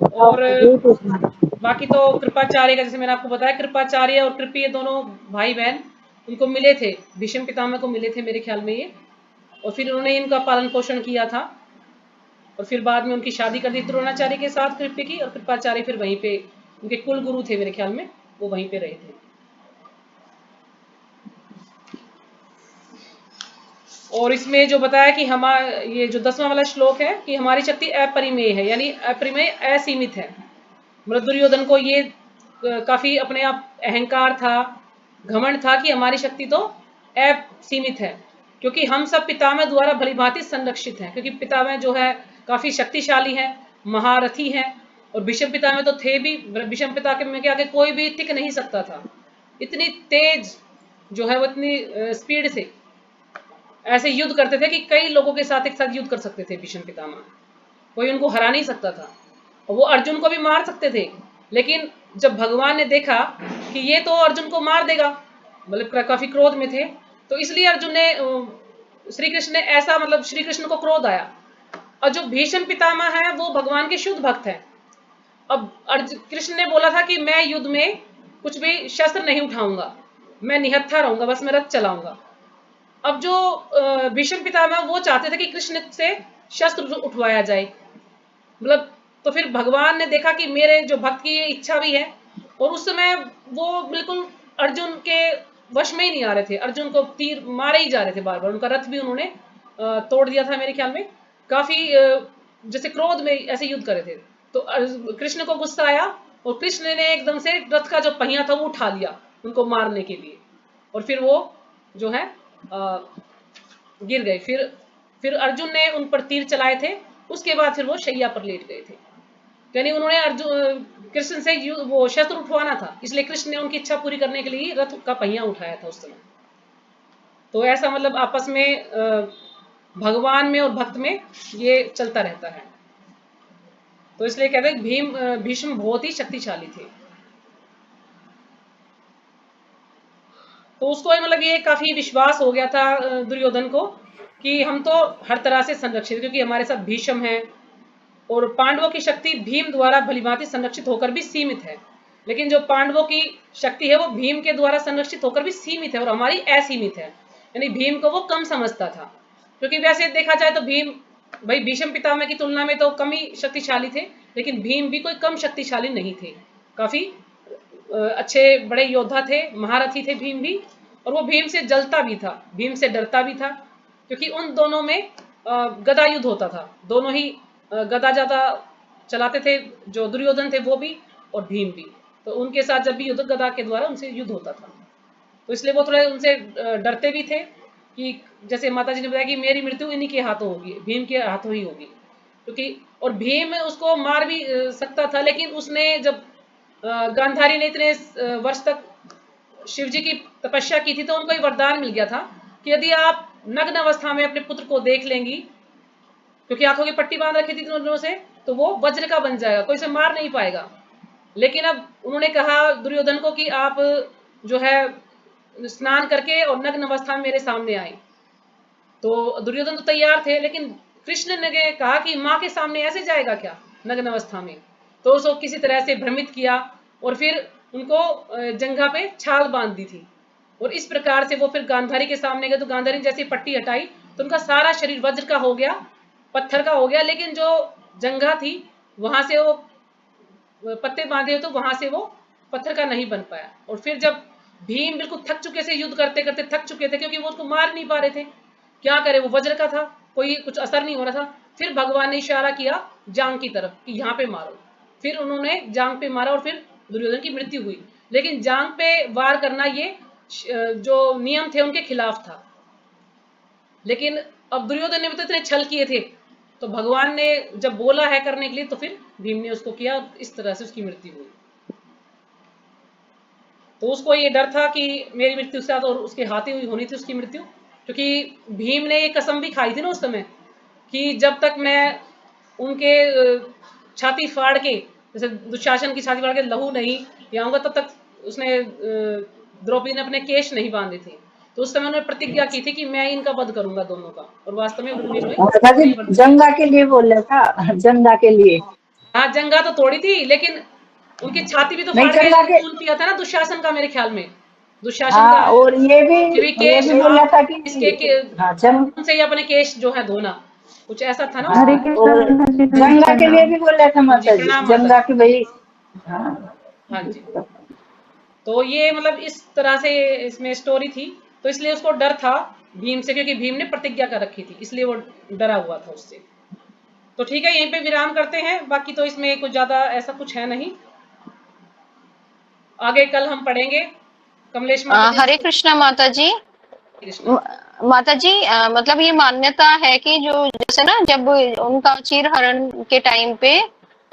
हाँ और यही पूछना था। बाकी तो कृपाचार्य का, जैसे मैंने आपको बताया, कृपाचार्य और कृपी ये दोनों भाई बहन उनको मिले थे, भीष्म पितामह को मिले थे मेरे ख्याल में ये, और फिर उन्होंने इनका पालन पोषण किया था, और फिर बाद में उनकी शादी कर दी द्रोणाचार्य के साथ कृपी की, और कृपाचार्य फिर वहीं पे उनके कुल गुरु थे मेरे ख्याल में, वो वहीं पे रहे थे। और इसमें जो बताया कि ये जो 10वां वाला श्लोक है कि हमारी शक्ति अपरिमेय है, यानी अपरिमेय असीमित है। मतलब दुर्योधन को ये काफी अपने आप अहंकार था, घमंड था कि हमारी शक्ति तो असीमित है, क्योंकि हम सब पितामह द्वारा भलीभांति संरक्षित हैं, क्योंकि पितामह जो है काफी शक्तिशाली है, महारथी है, और भीष्म पितामह तो थे भी, भीष्म पिता के आगे कोई भी टिक नहीं सकता था। इतनी तेज जो है वो इतनी स्पीड से ऐसे युद्ध करते थे कि कई लोगों के साथ एक साथ युद्ध कर सकते थे भीष्म पितामह, कोई उनको हरा नहीं सकता था, और वो अर्जुन को भी मार सकते थे। लेकिन जब भगवान ने देखा कि ये तो अर्जुन को मार देगा, मतलब काफी क्रोध में थे, तो इसलिए अर्जुन ने श्री कृष्ण ने ऐसा, मतलब श्री कृष्ण को क्रोध आया। और जो भीष्म पितामह है वो भगवान के शुद्ध भक्त हैं। अब कृष्ण ने बोला था कि मैं युद्ध में कुछ भी शस्त्र नहीं उठाऊंगा, मैं निहत्था रहूंगा, बस मैं रथ चलाऊंगा। अब जो भीष्म पितामह वो चाहते थे कि कृष्ण से शस्त्र उठवाया जाए, मतलब तो फिर भगवान ने देखा कि मेरे जो भक्त की ये इच्छा भी है, और उस समय वो बिल्कुल अर्जुन के वश में ही नहीं आ रहे थे, अर्जुन को तीर मारे ही जा रहे थे बार बार, उनका रथ भी उन्होंने तोड़ दिया था मेरे ख्याल में, काफी जैसे क्रोध में ऐसे युद्ध कर रहे थे। तो कृष्ण को गुस्सा आया, और कृष्ण ने एकदम से रथ का जो पहिया था वो उठा लिया उनको मारने के लिए, और फिर वो जो है गिर गए। फिर अर्जुन ने उन पर तीर चलाए थे, उसके बाद फिर वो शैया पर लेट गए थे, यानी उन्होंने कृष्ण से वो शस्त्र उठवाना था, इसलिए कृष्ण ने उनकी इच्छा पूरी करने के लिए रथ का पहिया उठाया था उस समय। तो ऐसा मतलब आपस में भगवान में और भक्त में ये चलता रहता है। तो इसलिए कहते हैं भीष्म बहुत ही शक्तिशाली थे। तो उसको मतलब ये काफी विश्वास हो गया था दुर्योधन को कि हम तो हर तरह से संरक्षित, क्योंकि हमारे साथ भीष्म है, और पांडवों की शक्ति भीम द्वारा भलीभांति संरक्षित होकर भी सीमित है, लेकिन जो पांडवों की शक्ति है वो भीम के द्वारा संरक्षित होकर भी सीमित है, और हमारी असीमित है, यानी भीम को वो कम समझता था। क्योंकि वैसे देखा जाए तो भीम भाई भीष्म पितामह की तुलना में तो कम ही शक्तिशाली थे, लेकिन भीम भी कोई कम शक्तिशाली नहीं थे, काफी अच्छे बड़े योद्धा थे, महारथी थे भीम भी, और वो भीम से जलता भी था, भीम से डरता भी था, क्योंकि उन दोनों में गदा युद्ध होता था, दोनों ही गदा ज्यादा चलाते थे, जो दुर्योधन थे वो भी और भीम भी, तो उनके साथ जब भी युद्ध गदा के द्वारा उनसे युद्ध होता था, तो इसलिए वो थोड़े उनसे डरते भी थे कि जैसे माता जी ने बताया कि मेरी मृत्यु इन्हीं के हाथों होगी, भीम के हाथों ही होगी, क्योंकि और भीम उसको मार भी सकता था, लेकिन उसने जब गांधारी ने इतने वर्ष तक शिव जी की तपस्या की थी, तो उनको एक वरदान मिल गया था कि यदि आप नग्न अवस्था में अपने पुत्र को देख लेंगी, क्योंकि आंखों की पट्टी बांध रखी थी दोनों से, तो वो वज्र का बन जाएगा, कोई उसे मार नहीं पाएगा। लेकिन अब उन्होंने कहा दुर्योधन को कि आप जो है स्नान करके और नग्न अवस्था में मेरे सामने आए, तो दुर्योधन तो तैयार थे, लेकिन कृष्ण ने कहा कि माँ के सामने ऐसे जाएगा क्या नग्न अवस्था में, तो उसको किसी तरह से भ्रमित किया, और फिर उनको जंघा पे छाल बांध दी थी, और इस प्रकार से वो फिर गांधारी के सामने गए, तो गांधारी ने जैसी पट्टी हटाई तो उनका सारा शरीर वज्र का हो गया, पत्थर का हो गया, लेकिन जो जंघा थी वहां से वो पत्ते बांधे तो वहां से वो पत्थर का नहीं बन पाया। और फिर जब भीम बिल्कुल थक चुके से युद्ध करते करते थक चुके थे, क्योंकि वो उसको मार नहीं पा रहे थे, क्या करे, वो वज्र का था, कोई कुछ असर नहीं हो रहा था। फिर भगवान ने इशारा किया जांग की तरफ कि यहाँ पे मारो, फिर उन्होंने जांग पे मारा, और फिर दुर्योधन की मृत्यु हुई। लेकिन जांग पे वार करना ये जो नियम थे उनके खिलाफ था, लेकिन अब दुर्योधन ने भी तो इतने छल किए थे, तो भगवान ने जब बोला है करने के लिए, तो फिर भीम ने उसको किया, इस तरह से उसकी मृत्यु हुई। तो उसको ये डर था कि मेरी मृत्यु साथ और उसके हाथी हुई होनी थी उसकी मृत्यु, क्योंकि भीम ने ये कसम भी खाई थी ना उस समय कि जब तक मैं उनके छाती फाड़ के, जैसे दुशासन की छाती फाड़ के लहू नहीं आऊंगा, तब तक उसने द्रौपदी ने अपने केश नहीं बांधे थे। तो उस समय उन्होंने प्रतिज्ञा की थी कि मैं इनका वध करूंगा दोनों का, और वास्तव में उन्होंने जंगा के लिए बोला था, जंगा के लिए। हाँ, जंगा तो तोड़ी थी, लेकिन उनकी छाती भी तो नहीं, फाड़ के जंगा के खून पिया था ना दुशासन का मेरे ख्याल में। दुशासन हाँ, का और ये कि भी केश भी बोला था कि इसके के हाँ जंग, से ही अपने केश जो है धोना, कुछ ऐसा था ना हरे उसमें। कृष्णा और माता जी, हरे जंगा के लिए प्रणाम। भी बोला था हाँ जी, माता जी, प्रणाम माता जंगा जी। के भाई। हाँ हाँ जी, तो ये मतलब इस तरह से इसमें स्टोरी थी, तो इसलिए उसको डर था भीम से, क्योंकि भीम ने प्रतिज्ञा कर रखी थी, इसलिए वो डरा हुआ था उससे। तो ठीक है, यहीं पे विराम करते हैं, बाकी तो इसमें कुछ ज्यादा ऐसा कुछ है नहीं, आगे कल हम पढ़ेंगे। कमलेश माता जी हरे कृष्णा माता जी। कृष्ण। माता जी, मतलब ये मान्यता है कि जो जैसे ना जब उनका चीर हरण के टाइम पे,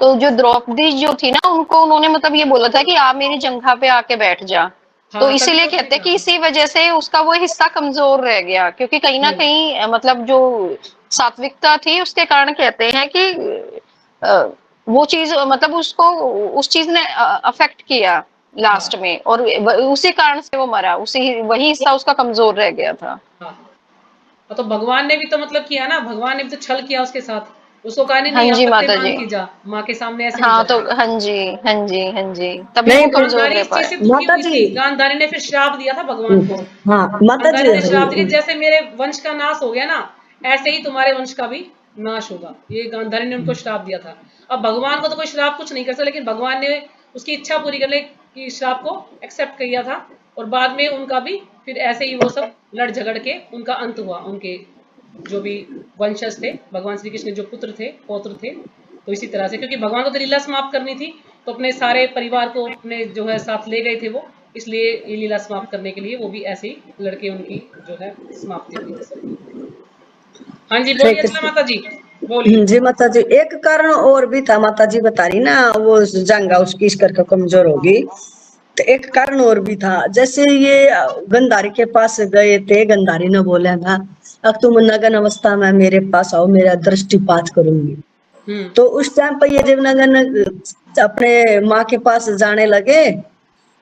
तो जो द्रौपदी जो थी ना, उनको उन्होंने मतलब ये बोला था कि आप मेरी जंघा पे आके बैठ जा। तो हाँ, तभी इसीलिए तो कहते हैं ठीक कि है। इसी वजह से उसका वो हिस्सा कमजोर रह गया, क्योंकि कहीं ना कहीं मतलब जो सात्विकता थी उसके कारण कहते हैं कि अ, वो चीज मतलब उसको उस चीज ने अफेक्ट किया हाँ लास्ट में, और उसी कारण से वो मरा, उसी वही हिस्सा उसका कमजोर रह गया था। हाँ तो भगवान ने भी तो मतलब किया ना, भगवान ने भी तो छल किया उसके साथ, उसको कहा नहीं हाँ नहीं, आप जी पत्ते माता जी। बांध के जा, माँ के सामने ऐसे नहीं हाँ तो जाते। हाँ जी, हाँ जी, हाँ जी, तभी नहीं वो तो कमजोर गांधारी रह इस चीज पाए। से दुखी माता हुई जी। थी, गांधारी ने फिर श्राप दिया था भगवान को। हाँ माता जी। गांधारी ने श्राप दिया, जैसे मेरे वंश का नाश हो गया ना, ऐसे ही तुम्हारे वंश का भी नाश होगा, ये गांधारी ने उनको श्राप दिया था। अब भगवान को तो कोई श्राप कुछ नहीं कर सकता, लेकिन भगवान ने उसकी इच्छा पूरी करने की श्राप को एक्सेप्ट किया था, और बाद में उनका भी फिर ऐसे ही वो सब लड़ झगड़ के उनका अंत हुआ, उनके जो भी वंशज थे, भगवान श्री कृष्ण जो पुत्र थे, पौत्र थे। तो इसी तरह से, क्योंकि भगवान को तो लीला समाप्त करनी थी, तो अपने सारे परिवार को अपने जो है साथ ले गए थे वो, इसलिए ये लीला समाप्त करने के लिए वो भी ऐसे ही लड़के उनकी जो है समाप्ति हुई थी सबकी। हाँ जी, हरे बोलिए अचला कृष्ण। माता जी, बोलिए। जी माता जी, एक कारण और भी था, माता जी बता रही ना वो जंगा उसकी इस करके कमजोर होगी, तो एक कारण और भी था। जैसे ये गंधारी के पास गए थे, गंधारी ने बोला था अब तुम नगन अवस्था में मेरे पास आओ, मेरा दृष्टिपात करूंगी। हम्म। तो उस टाइम पर ये देवनागन अपने माँ के पास जाने लगे,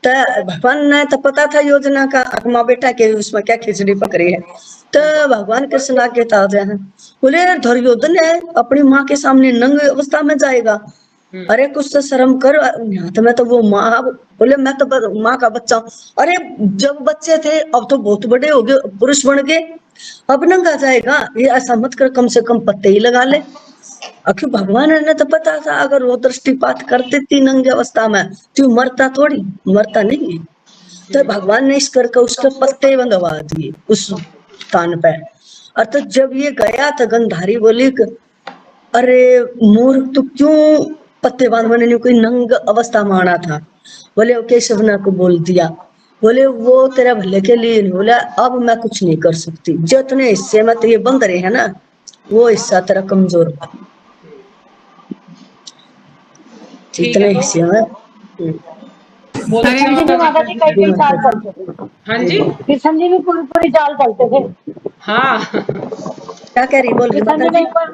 तो भगवान ने तो पता था योजना का, माँ बेटा के उसमें क्या खिचड़ी पकड़ी है। तो भगवान कृष्ण आगे ताजे हैं, बोले दुर्योधन है अपनी माँ के सामने नंग अवस्था में जाएगा, हम्म। अरे कुछ तो शर्म कर, यहाँ तो मैं तो वो माँ, बोले मैं तो माँ का बच्चा हूँ। अरे जब बच्चे थे अब तो बहुत बड़े हो गए, पुरुष बन गए, अब नंगा जाएगा, ये ऐसा मत कर, कम से कम पत्ते ही लगा ले। आखिर भगवान ने तो पता था अगर वो दृष्टिपात कर देती नंगी अवस्था में तो मरता थोड़ी, मरता नहीं है। तो भगवान ने इस करके उसके पत्ते बंधवा दिए उस स्थान पे। और तो जब ये गया तो गंधारी बोली कि अरे मूर्ख, तू क्यों पत्ते बांधवाने ने कोई नंग अवस्था में आना था। बोले वो केशव ने को बोल दिया, बोले वो तेरा भले के लिए नहीं, बोला अब मैं कुछ नहीं कर सकती, जितने हिस्से में तो ये बंध रहे हैं ना वो हिस्सा तेरा कमजोर है, ठीक है, जितने तो हिस्से में। बहुत हरे अच्छा कृष्ण जी माता भी कृष्ण जी। माता जी कई जी कई माता चाल जी। चलते थे, हाँ जी जी। कृष्ण जी भी पूरी पूरी चाल चलते थे। हाँ क्या कह रही, बोल रही कृष्ण माता जी ने जी। एक बार,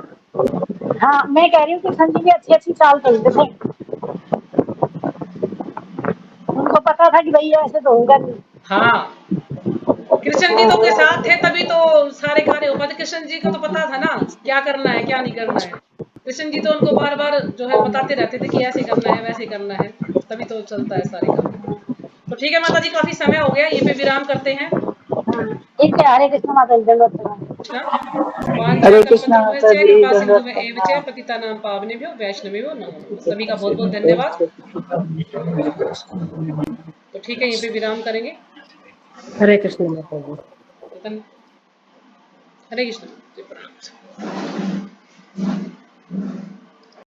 हाँ मैं कह रही हूँ कृष्ण जी भी अच्छी अच्छी चाल चलते थे, उनको पता था कि भैया ऐसे तो होगा नहीं। हाँ, कृष्ण जी तो के साथ थे तभी तो सारे कार्य हो पाते। कृष्ण जी को तो पता था ना क्या करना है क्या नहीं करना है, कृष्ण जी तो उनको बार बार जो है बताते रहते थे कि ऐसे करना है वैसे करना है, तभी तो चलता है सारे काम। तो ठीक है माता जी, काफी समय हो गया, यहीं पे विराम करते हैं। हाँ, ठीक है, हरे कृष्ण माता जी, दंडवत प्रणाम। कृष्णा वांछा हरे कृष्ण माता कल्पतरुभ्यश्च जी, कृपा दंडवत सिंधु एव च प्रणाम। पतितानां पावनेभ्यो वैष्णवेभ्यो नमो नमः। सभी का बहुत बहुत धन्यवाद। तो ठीक है, यहीं पे विराम करेंगे। हरे कृष्ण माता जी। हरे कृष्ण जी, प्रणाम।